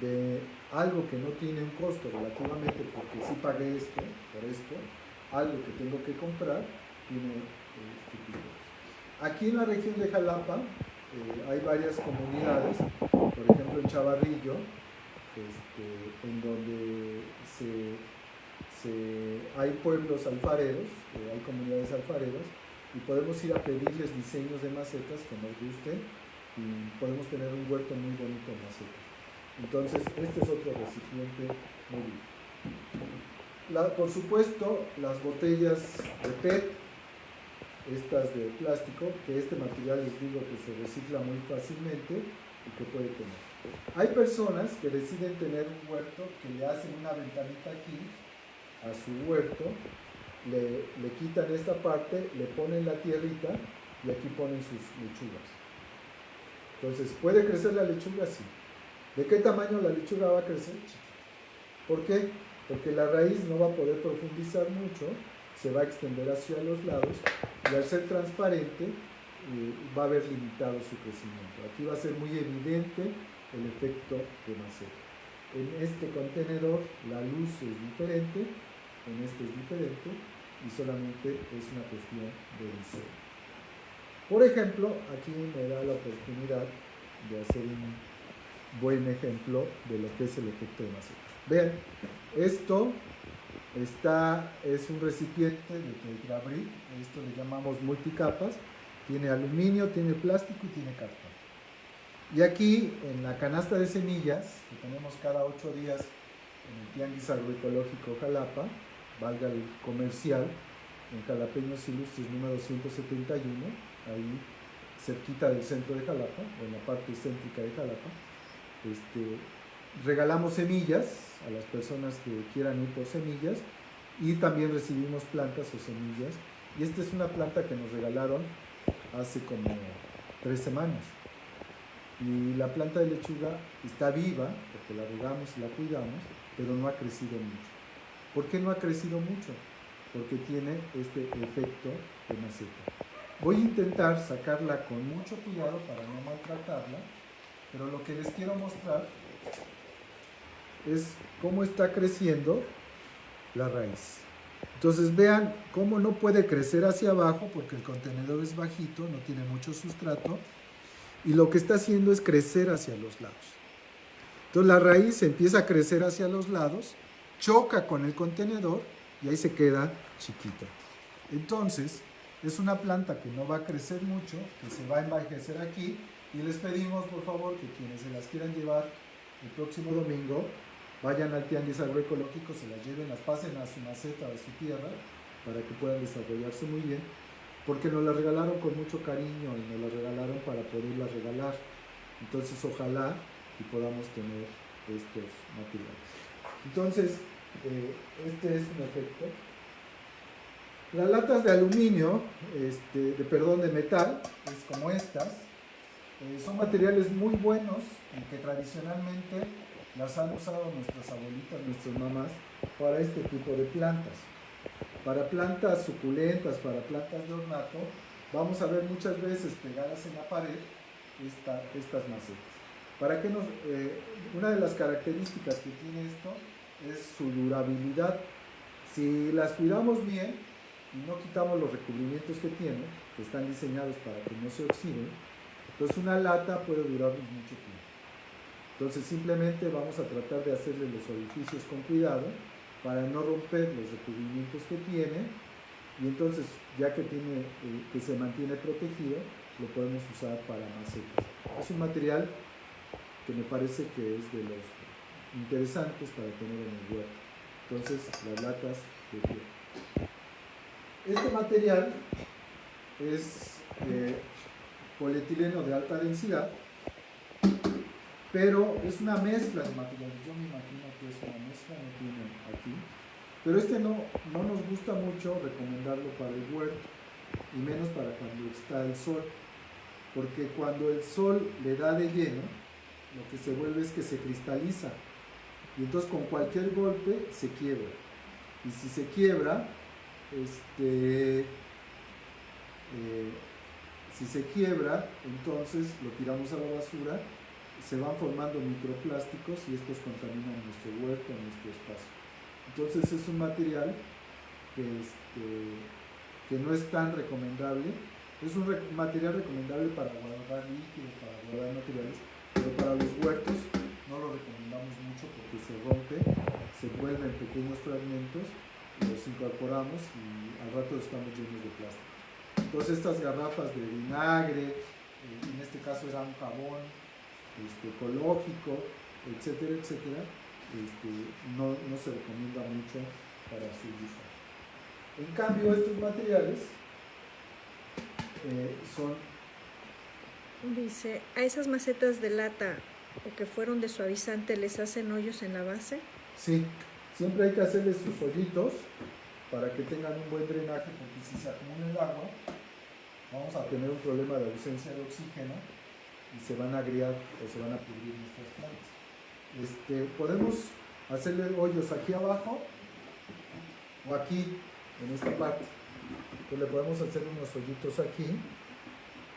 De algo que no tiene un costo relativamente, porque sí pagué esto, por esto, algo que tengo que comprar, tiene este tipo de cosas. Aquí en la región de Jalapa hay varias comunidades, por ejemplo en Chavarrillo, en donde hay pueblos alfareros, hay comunidades alfareras, y podemos ir a pedirles diseños de macetas que nos gusten, y podemos tener un huerto muy bonito en macetas. Entonces, este es otro recipiente muy bien. Por supuesto, las botellas de PET, estas de plástico, que este material les digo que se recicla muy fácilmente y que puede tener. Hay personas que deciden tener un huerto, que le hacen una ventanita aquí a su huerto, le quitan esta parte, le ponen la tierrita y aquí ponen sus lechugas. Entonces, ¿puede crecer la lechuga? Sí. ¿De qué tamaño la lechuga va a crecer? ¿Por qué? Porque la raíz no va a poder profundizar mucho, se va a extender hacia los lados y al ser transparente va a haber limitado su crecimiento. Aquí va a ser muy evidente el efecto de maceta. En este contenedor la luz es diferente, en este es diferente y solamente es una cuestión de diseño. Por ejemplo, aquí me da la oportunidad de hacer un buen ejemplo de lo que es el efecto de maceta. Vean, esto es un recipiente de tetrabric, esto le llamamos multicapas, tiene aluminio, tiene plástico y tiene cartón. Y aquí en la canasta de semillas, que tenemos cada 8 días en el Tianguis Agroecológico Jalapa, valga el comercial, en Jalapeños Ilustres número 171, ahí cerquita del centro de Jalapa, o en la parte céntrica de Jalapa, regalamos semillas a las personas que quieran ir por semillas y también recibimos plantas o semillas. Y esta es una planta que nos regalaron hace como 3 semanas. Y la planta de lechuga está viva, porque la regamos y la cuidamos, pero no ha crecido mucho. ¿Por qué no ha crecido mucho? Porque tiene este efecto de maceta. Voy a intentar sacarla con mucho cuidado para no maltratarla, pero lo que les quiero mostrar es cómo está creciendo la raíz. Entonces vean cómo no puede crecer hacia abajo porque el contenedor es bajito, no tiene mucho sustrato, y lo que está haciendo es crecer hacia los lados. Entonces la raíz empieza a crecer hacia los lados, choca con el contenedor y ahí se queda chiquita. Entonces, es una planta que no va a crecer mucho, que se va a envejecer aquí, y les pedimos por favor que quienes se las quieran llevar el próximo domingo, vayan al tianguis agroecológico, se las lleven, las pasen a su maceta, a su tierra, para que puedan desarrollarse muy bien, porque nos las regalaron con mucho cariño y nos las regalaron para poderlas regalar. Entonces ojalá y podamos tener estos materiales. Entonces, este es un efecto. Las latas de aluminio, de metal, es como estas, son materiales muy buenos y que tradicionalmente las han usado nuestras abuelitas, nuestras mamás, para este tipo de plantas. Para plantas suculentas, para plantas de ornato, vamos a ver muchas veces pegadas en la pared estas macetas. Una de las características que tiene esto es su durabilidad. Si las cuidamos bien y no quitamos los recubrimientos que tienen, que están diseñados para que no se oxiden, entonces una lata puede durarnos mucho tiempo. Entonces simplemente vamos a tratar de hacerle los orificios con cuidado para no romper los recubrimientos que tiene, y entonces ya que se mantiene protegido, lo podemos usar para macetas. Es un material que me parece que es de los interesantes para tener en el huerto. Entonces, las latas de tierra. Este material es polietileno de alta densidad, pero es una mezcla de materiales. Yo me imagino que es una mezcla, no tiene aquí. Pero no nos gusta mucho recomendarlo para el huerto, y menos para cuando está el sol, porque cuando el sol le da de lleno, lo que se vuelve es que se cristaliza, y entonces con cualquier golpe se quiebra. Y si se quiebra, entonces lo tiramos a la basura, se van formando microplásticos y estos contaminan nuestro huerto, nuestro espacio. Entonces es un material que no es tan recomendable. Es un material recomendable para guardar líquidos, para guardar materiales, pero para los huertos no lo recomendamos mucho porque se rompe, se vuelven pequeños fragmentos, los incorporamos y al rato estamos llenos de plástico. Entonces estas garrafas de vinagre, en este caso era un jabón ecológico, etcétera, etcétera, no se recomienda mucho para su uso. En cambio, estos materiales son... Dice, ¿a esas macetas de lata o que fueron de suavizante les hacen hoyos en la base? Sí, siempre hay que hacerles sus hoyitos para que tengan un buen drenaje, porque si se acumula el agua, vamos a tener un problema de ausencia de oxígeno y se van a agriar o se van a pudrir nuestras plantas. Podemos hacerle hoyos aquí abajo o aquí en esta parte. Entonces le podemos hacer unos hoyitos aquí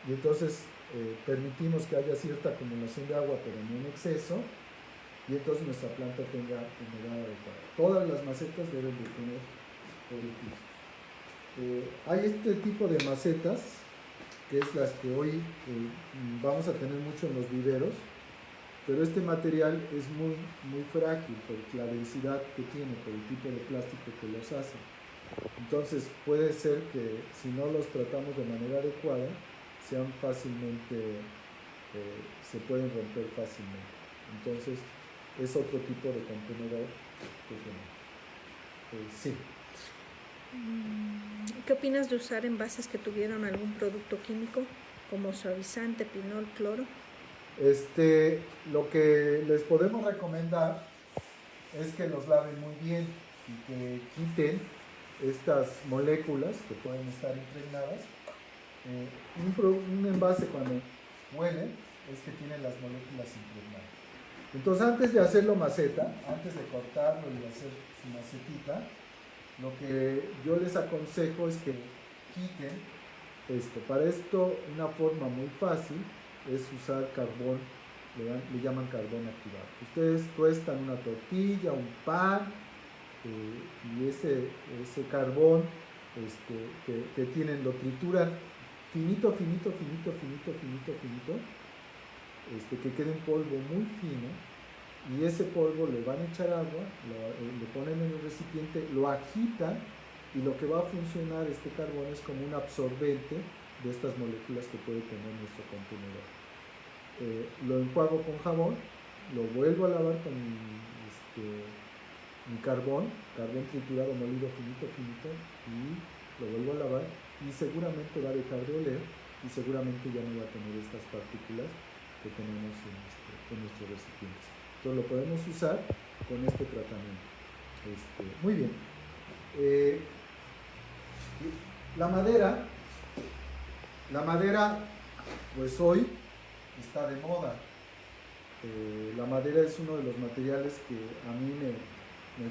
y entonces permitimos que haya cierta acumulación de agua, pero no en exceso, y entonces nuestra planta tenga humedad adecuada. Todas las macetas deben de tener orificios. Hay este tipo de macetas, que es las que hoy vamos a tener mucho en los viveros, pero este material es muy, muy frágil por la densidad que tiene, por el tipo de plástico que los hace. Entonces puede ser que si no los tratamos de manera adecuada, sean fácilmente, se pueden romper fácilmente. Entonces es otro tipo de contenedor que tenemos. Sí. ¿Qué opinas de usar envases que tuvieron algún producto químico, como suavizante, pinol, cloro? Lo que les podemos recomendar es que los laven muy bien y que quiten estas moléculas que pueden estar impregnadas. Un envase cuando huele es que tiene las moléculas impregnadas. Entonces antes de hacerlo maceta, antes de cortarlo y hacer su macetita, lo que yo les aconsejo es que quiten esto. Para esto una forma muy fácil es usar carbón, le llaman carbón activado. Ustedes tuestan una tortilla, un pan, y ese carbón que tienen lo trituran finito, que quede un polvo muy fino, y ese polvo le van a echar agua, le ponen en el recipiente, lo agitan y lo que va a funcionar este carbón es como un absorbente de estas moléculas que puede tener nuestro contenedor. Lo enjuago con jabón, lo vuelvo a lavar con mi carbón triturado, molido finito, y lo vuelvo a lavar y seguramente va a dejar de oler y seguramente ya no va a tener estas partículas que tenemos en nuestros recipientes. Entonces lo podemos usar con este tratamiento. Muy bien. La madera, pues hoy está de moda. La madera es uno de los materiales que a mí me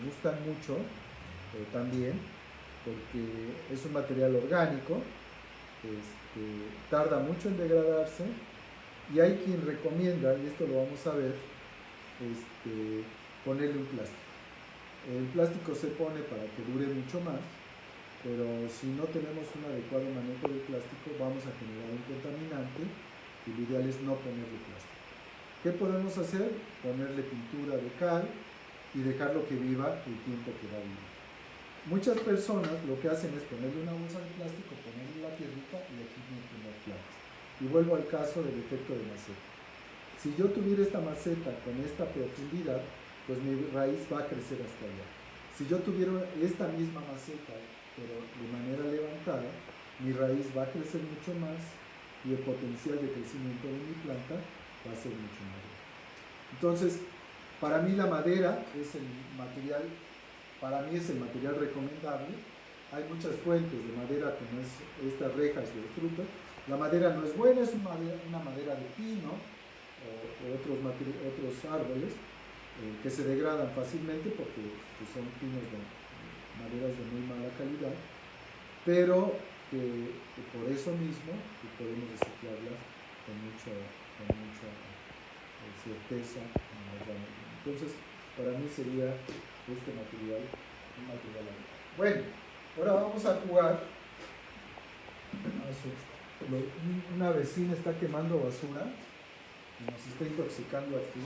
gustan mucho también, porque es un material orgánico, tarda mucho en degradarse, y hay quien recomienda, y esto lo vamos a ver, ponerle un plástico. El plástico se pone para que dure mucho más, pero si no tenemos un adecuado manejo del plástico vamos a generar un contaminante y lo ideal es no ponerle plástico. ¿Qué podemos hacer? Ponerle pintura de cal y dejarlo que viva el tiempo que va a vivir. Muchas personas lo que hacen es ponerle una bolsa de plástico, ponerle la tierrita y aquí meten las plantas. Y vuelvo al caso del efecto de maceta. Si yo tuviera esta maceta con esta profundidad, pues mi raíz va a crecer hasta allá. Si yo tuviera esta misma maceta, pero de manera levantada, mi raíz va a crecer mucho más y el potencial de crecimiento de mi planta va a ser mucho mayor. Entonces, para mí la madera es el material, recomendable. Hay muchas fuentes de madera como es estas rejas de fruta. La madera no es buena, es una madera de pino o otros árboles que se degradan fácilmente porque pues, son pinos de maderas de muy mala calidad, pero que por eso mismo podemos reciclarlas con mucha certeza. Entonces, para mí sería este material un material adecuado. Bueno, ahora vamos a jugar. Una vecina está quemando basura y nos está intoxicando aquí.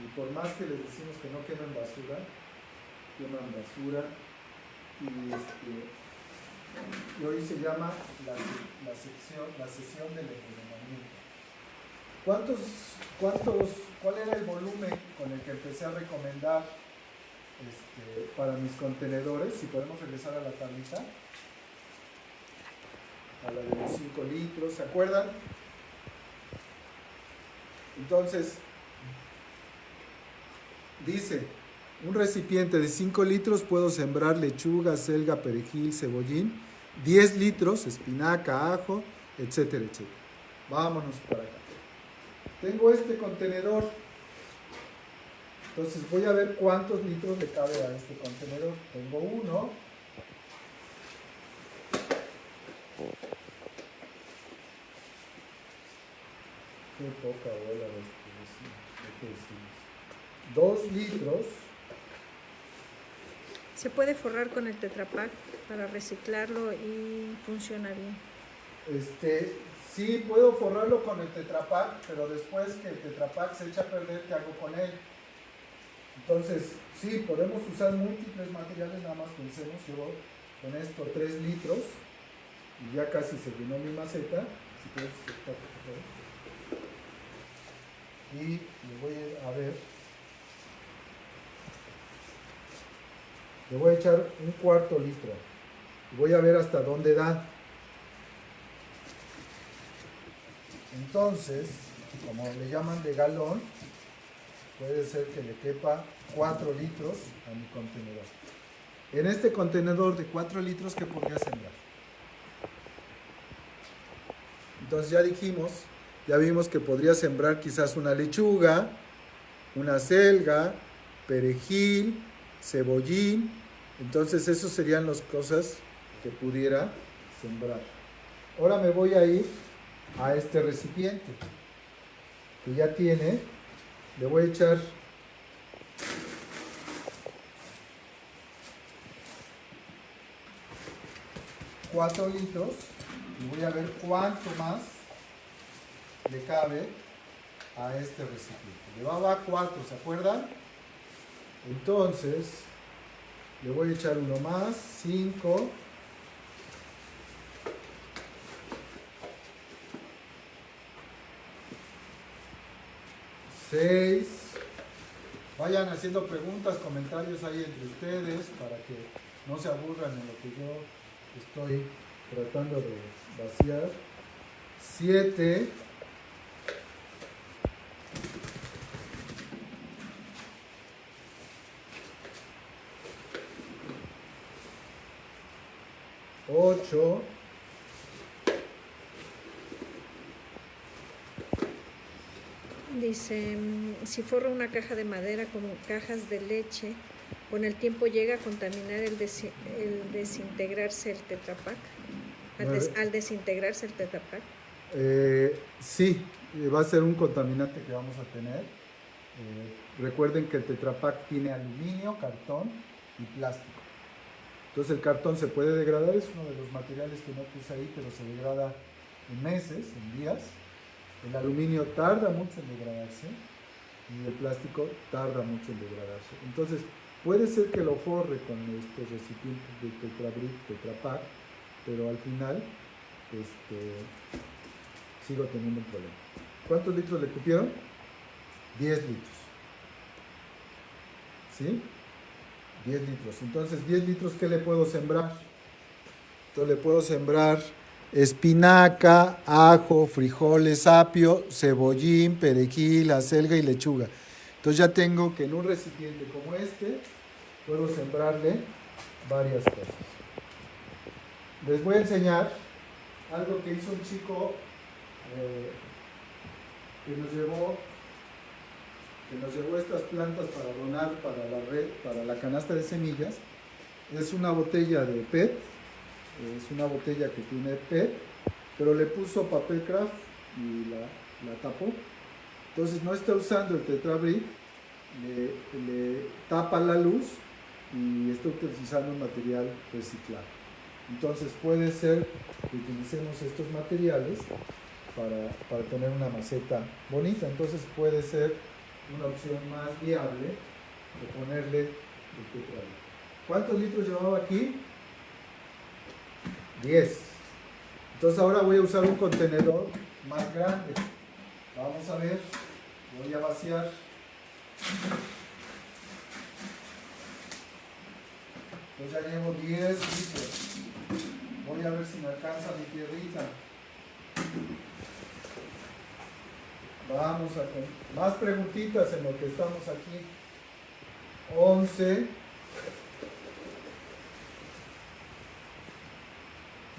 Y por más que les decimos que no quemen basura, queman basura. Y hoy se llama la sesión del envenenamiento. ¿Cuál era el volumen con el que empecé a recomendar para mis contenedores? Si podemos regresar a la tablita, a la de los 5 litros, ¿se acuerdan? Entonces, dice, un recipiente de 5 litros puedo sembrar lechuga, selga, perejil, cebollín, 10 litros, espinaca, ajo, etcétera, etcétera. Vámonos para acá. Tengo este contenedor, entonces voy a ver cuántos litros le cabe a este contenedor. Tengo uno. Qué poca bola de esto, 2 litros. Se puede forrar con el Tetra Pak para reciclarlo y funciona bien. Sí, puedo forrarlo con el Tetra Pak, pero después que el Tetra Pak se echa a perder, ¿qué hago con él? Entonces, sí, podemos usar múltiples materiales, nada más pensemos, yo con esto 3 litros y ya casi se llenó mi maceta. Si puedes, y le voy a ver, le voy a echar un cuarto litro y voy a ver hasta dónde da. Entonces, como le llaman de galón, puede ser que le quepa 4 litros a mi contenedor. En este contenedor de 4 litros, ¿qué podría sembrar? Entonces ya vimos que podría sembrar quizás una lechuga, una selga, perejil, cebollín. Entonces esas serían las cosas que pudiera sembrar. Ahora me voy a ir a este recipiente que ya tiene. Le voy a echar 4 litros y voy a ver cuánto más le cabe a este recipiente. Llevaba 4, ¿se acuerdan? Entonces Le voy a echar uno más, 5. 6. Vayan haciendo preguntas, comentarios ahí entre ustedes para que no se aburran en lo que yo estoy tratando de vaciar. 7. 8. Dice, si forra una caja de madera con cajas de leche, con el tiempo llega a contaminar el desintegrarse el Tetra Pak. Al desintegrarse el Tetra Pak. Sí, va a ser un contaminante que vamos a tener. Recuerden que el Tetra Pak tiene aluminio, cartón y plástico. Entonces el cartón se puede degradar, es uno de los materiales que no puse ahí, pero se degrada en meses, en días. El aluminio tarda mucho en degradarse y el plástico tarda mucho en degradarse. Entonces puede ser que lo forre con estos recipientes de Tetra Brick, Tetra Pak, pero al final sigo teniendo un problema. ¿Cuántos litros le cupieron? 10 litros. ¿Sí? 10 litros. Entonces, 10 litros, ¿qué le puedo sembrar? Entonces, le puedo sembrar espinaca, ajo, frijoles, apio, cebollín, perejil, acelga y lechuga. Entonces, ya tengo que en un recipiente como este, puedo sembrarle varias cosas. Les voy a enseñar algo que hizo un chico que nos llevó estas plantas para donar para la red, para la canasta de semillas. Es una botella de PET, es una botella que tiene PET, pero le puso papel craft y la tapó. Entonces no está usando el Tetra Brick, le tapa la luz y está utilizando un material reciclado. Entonces puede ser que utilicemos estos materiales para tener una maceta bonita. Entonces puede ser una opción más viable de ponerle el Tetra Brick. ¿Cuántos litros llevaba aquí? 10. Entonces ahora voy a usar un contenedor más grande. Vamos a ver, voy a vaciar. Entonces ya llevo 10 litros. Voy a ver si me alcanza mi tierrita. Vamos a con más preguntitas en lo que estamos aquí. 11.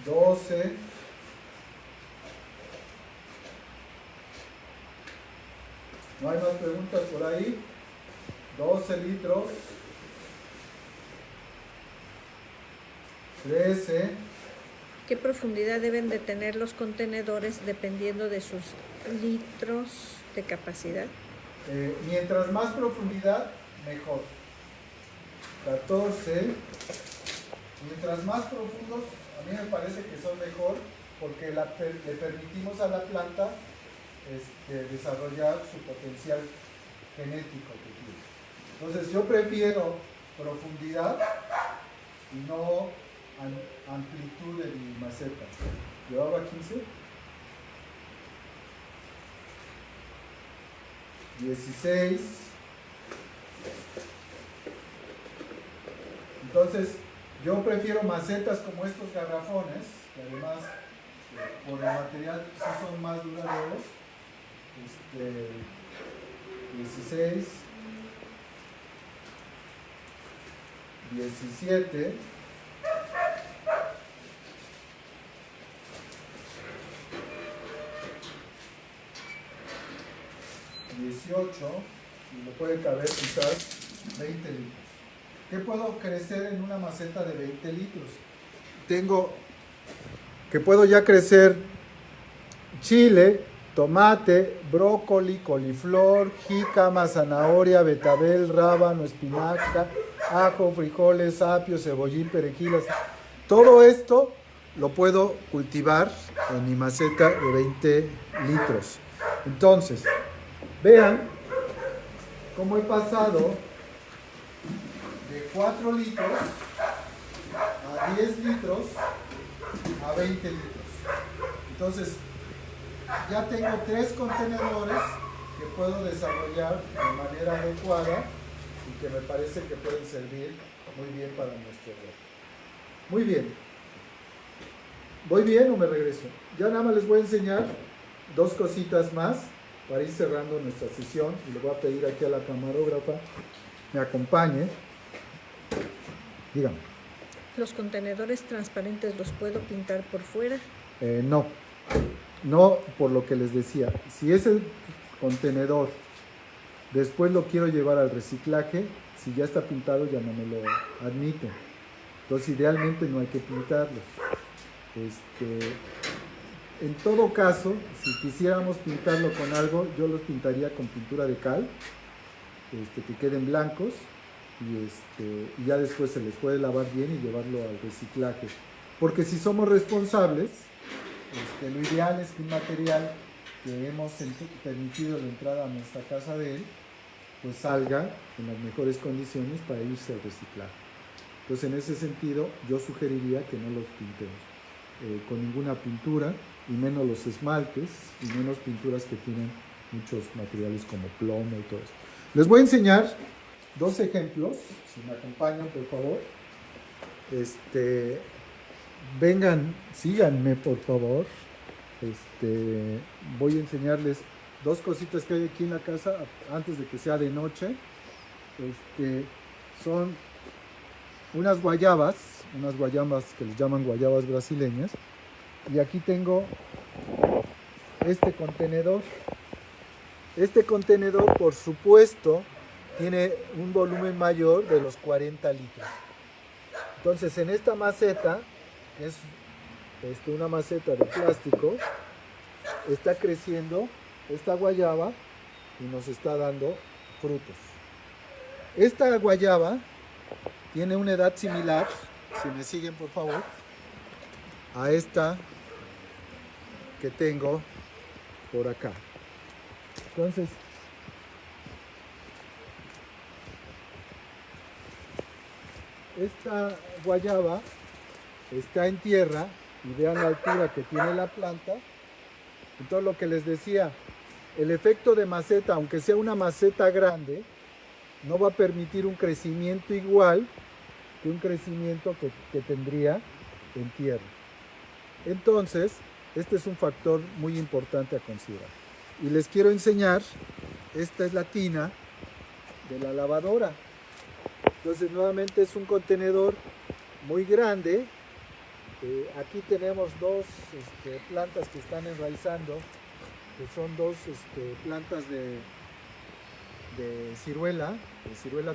12. 'No hay más preguntas por ahí? 12 litros. 13. ¿Qué profundidad deben de tener los contenedores dependiendo de sus litros de capacidad? Mientras más profundidad, mejor. 14. Mientras más profundos, a mí me parece que son mejor porque le permitimos a la planta desarrollar su potencial genético que tiene. Entonces yo prefiero profundidad y no amplitud de mi maceta. Llevaba 15. 16. Entonces yo prefiero macetas como estos garrafones, que además por el material sí son más duraderos. 16. 17. 18, y le puede caber quizás 20 litros. ¿Qué puedo crecer en una maceta de 20 litros? Tengo que puedo ya crecer chile, tomate, brócoli, coliflor, jícama, zanahoria, betabel, rábano, espinaca, ajo, frijoles, apio, cebollín, perejil. Todo esto lo puedo cultivar en mi maceta de 20 litros. Entonces, vean cómo he pasado de 4 litros a 10 litros a 20 litros. Entonces, ya tengo 3 contenedores que puedo desarrollar de manera adecuada y que me parece que pueden servir muy bien para nuestro huerto. Muy bien. ¿Voy bien o me regreso? Ya nada más les voy a enseñar 2 cositas más para ir cerrando nuestra sesión y le voy a pedir aquí a la camarógrafa me acompañe. Dígame. ¿Los contenedores transparentes los puedo pintar por fuera? No por lo que les decía. Si ese contenedor después lo quiero llevar al reciclaje, si ya está pintado ya no me lo admite. Entonces idealmente no hay que pintarlos. En todo caso, si quisiéramos pintarlo con algo, yo los pintaría con pintura de cal, que queden blancos, y ya después se les puede lavar bien y llevarlo al reciclaje. Porque si somos responsables, lo ideal es que un material que hemos permitido la entrada a nuestra casa de él, pues salga en las mejores condiciones para irse al reciclaje. Entonces, en ese sentido, yo sugeriría que no los pintemos con ninguna pintura, y menos los esmaltes, y menos pinturas que tienen muchos materiales como plomo y todo eso. Les voy a enseñar 2 ejemplos, si me acompañan, por favor. Vengan, síganme, por favor. Voy a enseñarles 2 cositas que hay aquí en la casa antes de que sea de noche. Son unas guayabas que les llaman guayabas brasileñas. Y aquí tengo este contenedor. Este contenedor, por supuesto, tiene un volumen mayor de los 40 litros. Entonces, en esta maceta, que es una maceta de plástico, está creciendo esta guayaba y nos está dando frutos. Esta guayaba tiene una edad similar, si me siguen por favor, a esta que tengo por acá. Entonces, esta guayaba está en tierra y vean la altura que tiene la planta. Entonces, lo que les decía, el efecto de maceta, aunque sea una maceta grande, no va a permitir un crecimiento igual que un crecimiento que tendría en tierra. Entonces, este es un factor muy importante a considerar. Y les quiero enseñar, esta es la tina de la lavadora. Entonces, nuevamente es un contenedor muy grande. Aquí tenemos 2 plantas que están enraizando, que son 2 plantas de ciruela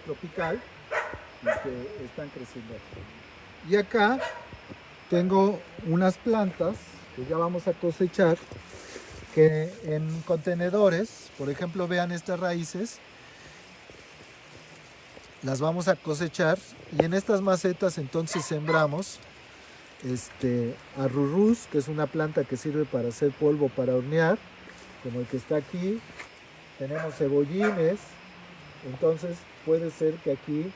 tropical, y que están creciendo. Y acá tengo unas plantas que ya vamos a cosechar, que en contenedores, por ejemplo, vean estas raíces, las vamos a cosechar, y en estas macetas entonces sembramos arrurús, que es una planta que sirve para hacer polvo para hornear, como el que está aquí. Tenemos cebollines. Entonces puede ser que aquí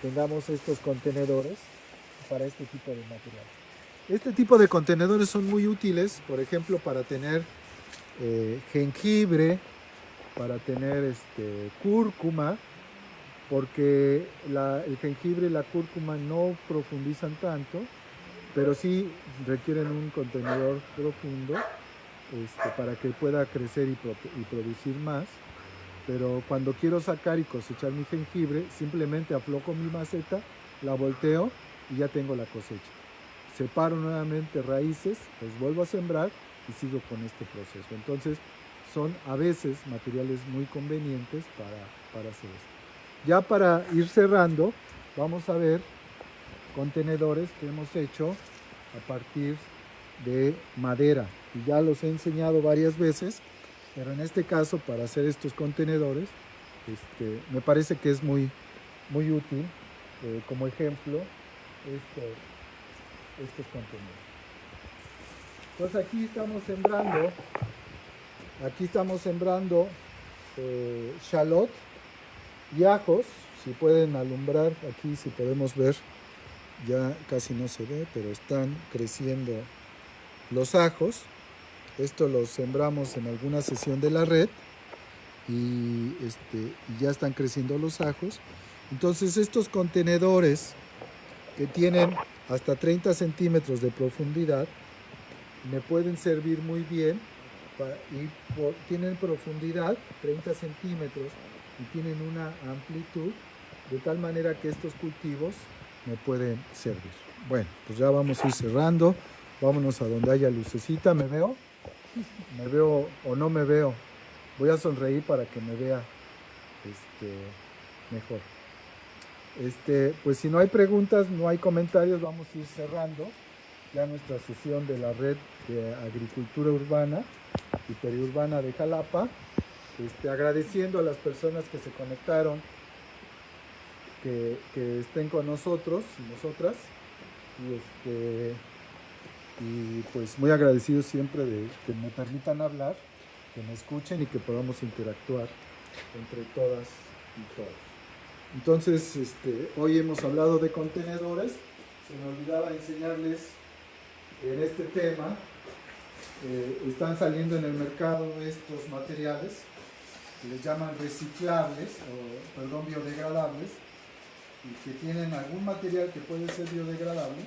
tengamos estos contenedores para este tipo de material. Este tipo de contenedores son muy útiles, por ejemplo, para tener jengibre, para tener cúrcuma, porque el jengibre y la cúrcuma no profundizan tanto, pero sí requieren un contenedor profundo para que pueda crecer y producir más. Pero cuando quiero sacar y cosechar mi jengibre, simplemente aflojo mi maceta, la volteo y ya tengo la cosecha. Separo nuevamente raíces, los vuelvo a sembrar y sigo con este proceso. Entonces, son a veces materiales muy convenientes para hacer esto. Ya para ir cerrando, vamos a ver contenedores que hemos hecho a partir de madera. Y ya los he enseñado varias veces, pero en este caso, para hacer estos contenedores, me parece que es muy, muy útil, como ejemplo, estos contenedores. Entonces aquí estamos sembrando shallot y ajos, Si pueden alumbrar, aquí si podemos ver, ya casi no se ve, pero están creciendo los ajos. Esto los sembramos en alguna sesión de la red y ya están creciendo los ajos. Entonces estos contenedores que tienen hasta 30 centímetros de profundidad me pueden servir muy bien tienen profundidad 30 centímetros y tienen una amplitud de tal manera que estos cultivos me pueden servir. Bueno, pues ya vamos a ir cerrando. Vámonos a donde haya lucecita. ¿Me veo? ¿Me veo o no me veo? Voy a sonreír para que me vea mejor. Pues si no hay preguntas, no hay comentarios, vamos a ir cerrando ya nuestra sesión de la red de agricultura urbana y periurbana de Jalapa, agradeciendo a las personas que se conectaron, que estén con nosotros y nosotras, y pues muy agradecido siempre de que me permitan hablar, que me escuchen y que podamos interactuar entre todas y todos. Entonces, hoy hemos hablado de contenedores. Se me olvidaba enseñarles en este tema. Están saliendo en el mercado estos materiales que les llaman reciclables, biodegradables, y que tienen algún material que puede ser biodegradable,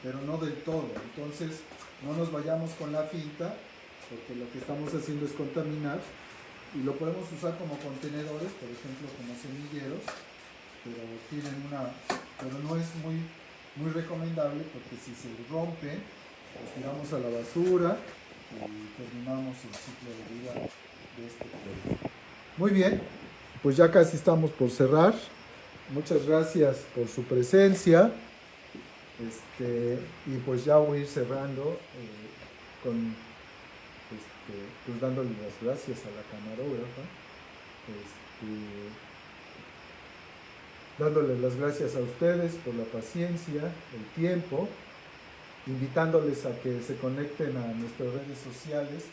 pero no del todo. Entonces, no nos vayamos con la finta, porque lo que estamos haciendo es contaminar, y lo podemos usar como contenedores, por ejemplo, como semilleros, pero no es muy recomendable, porque si se rompe, los tiramos a la basura y terminamos el ciclo de vida de este producto. Muy bien, pues ya casi estamos por cerrar. Muchas gracias por su presencia. Y pues ya voy a ir cerrando pues dándole las gracias a la camarógrafa, dándoles las gracias a ustedes por la paciencia, el tiempo, invitándoles a que se conecten a nuestras redes sociales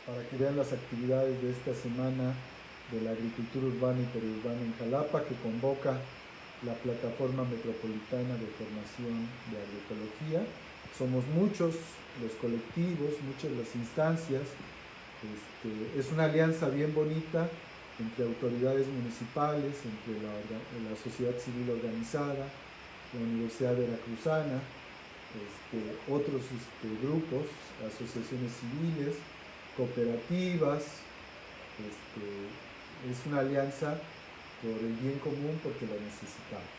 para que vean las actividades de esta semana de la agricultura urbana y periurbana en Jalapa, que convoca la Plataforma Metropolitana de Formación de Agroecología. Somos muchos los colectivos, muchas las instancias. Es una alianza bien bonita entre autoridades municipales, entre la sociedad civil organizada, la Universidad Veracruzana, otros grupos, asociaciones civiles, cooperativas. Es una alianza por el bien común, porque lo necesitamos.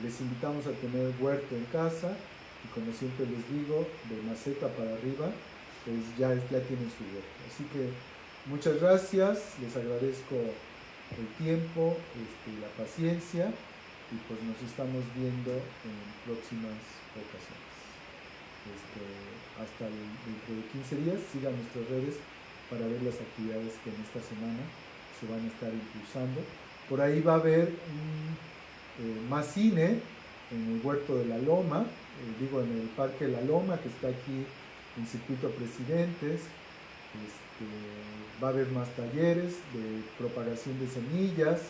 Les invitamos a tener huerto en casa, y como siempre les digo, de maceta para arriba, pues ya tienen su huerto. Así que muchas gracias, les agradezco el tiempo, la paciencia, y pues nos estamos viendo en próximas ocasiones. Hasta dentro de 15 días, sigan nuestras redes para ver las actividades que en esta semana se van a estar impulsando. Por ahí va a haber más cine en el Huerto de la Loma, en el Parque de la Loma, que está aquí en Circuito Presidentes. Va a haber más talleres de propagación de semillas,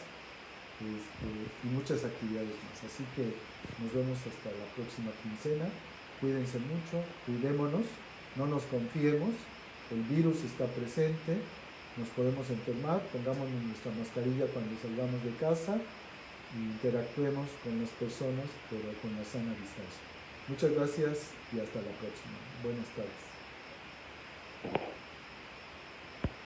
y muchas actividades más. Así que nos vemos hasta la próxima quincena. Cuídense mucho, cuidémonos, no nos confiemos, el virus está presente, nos podemos enfermar, pongámonos nuestra mascarilla cuando salgamos de casa e interactuemos con las personas, pero con la sana distancia. Muchas gracias y hasta la próxima. Buenas tardes.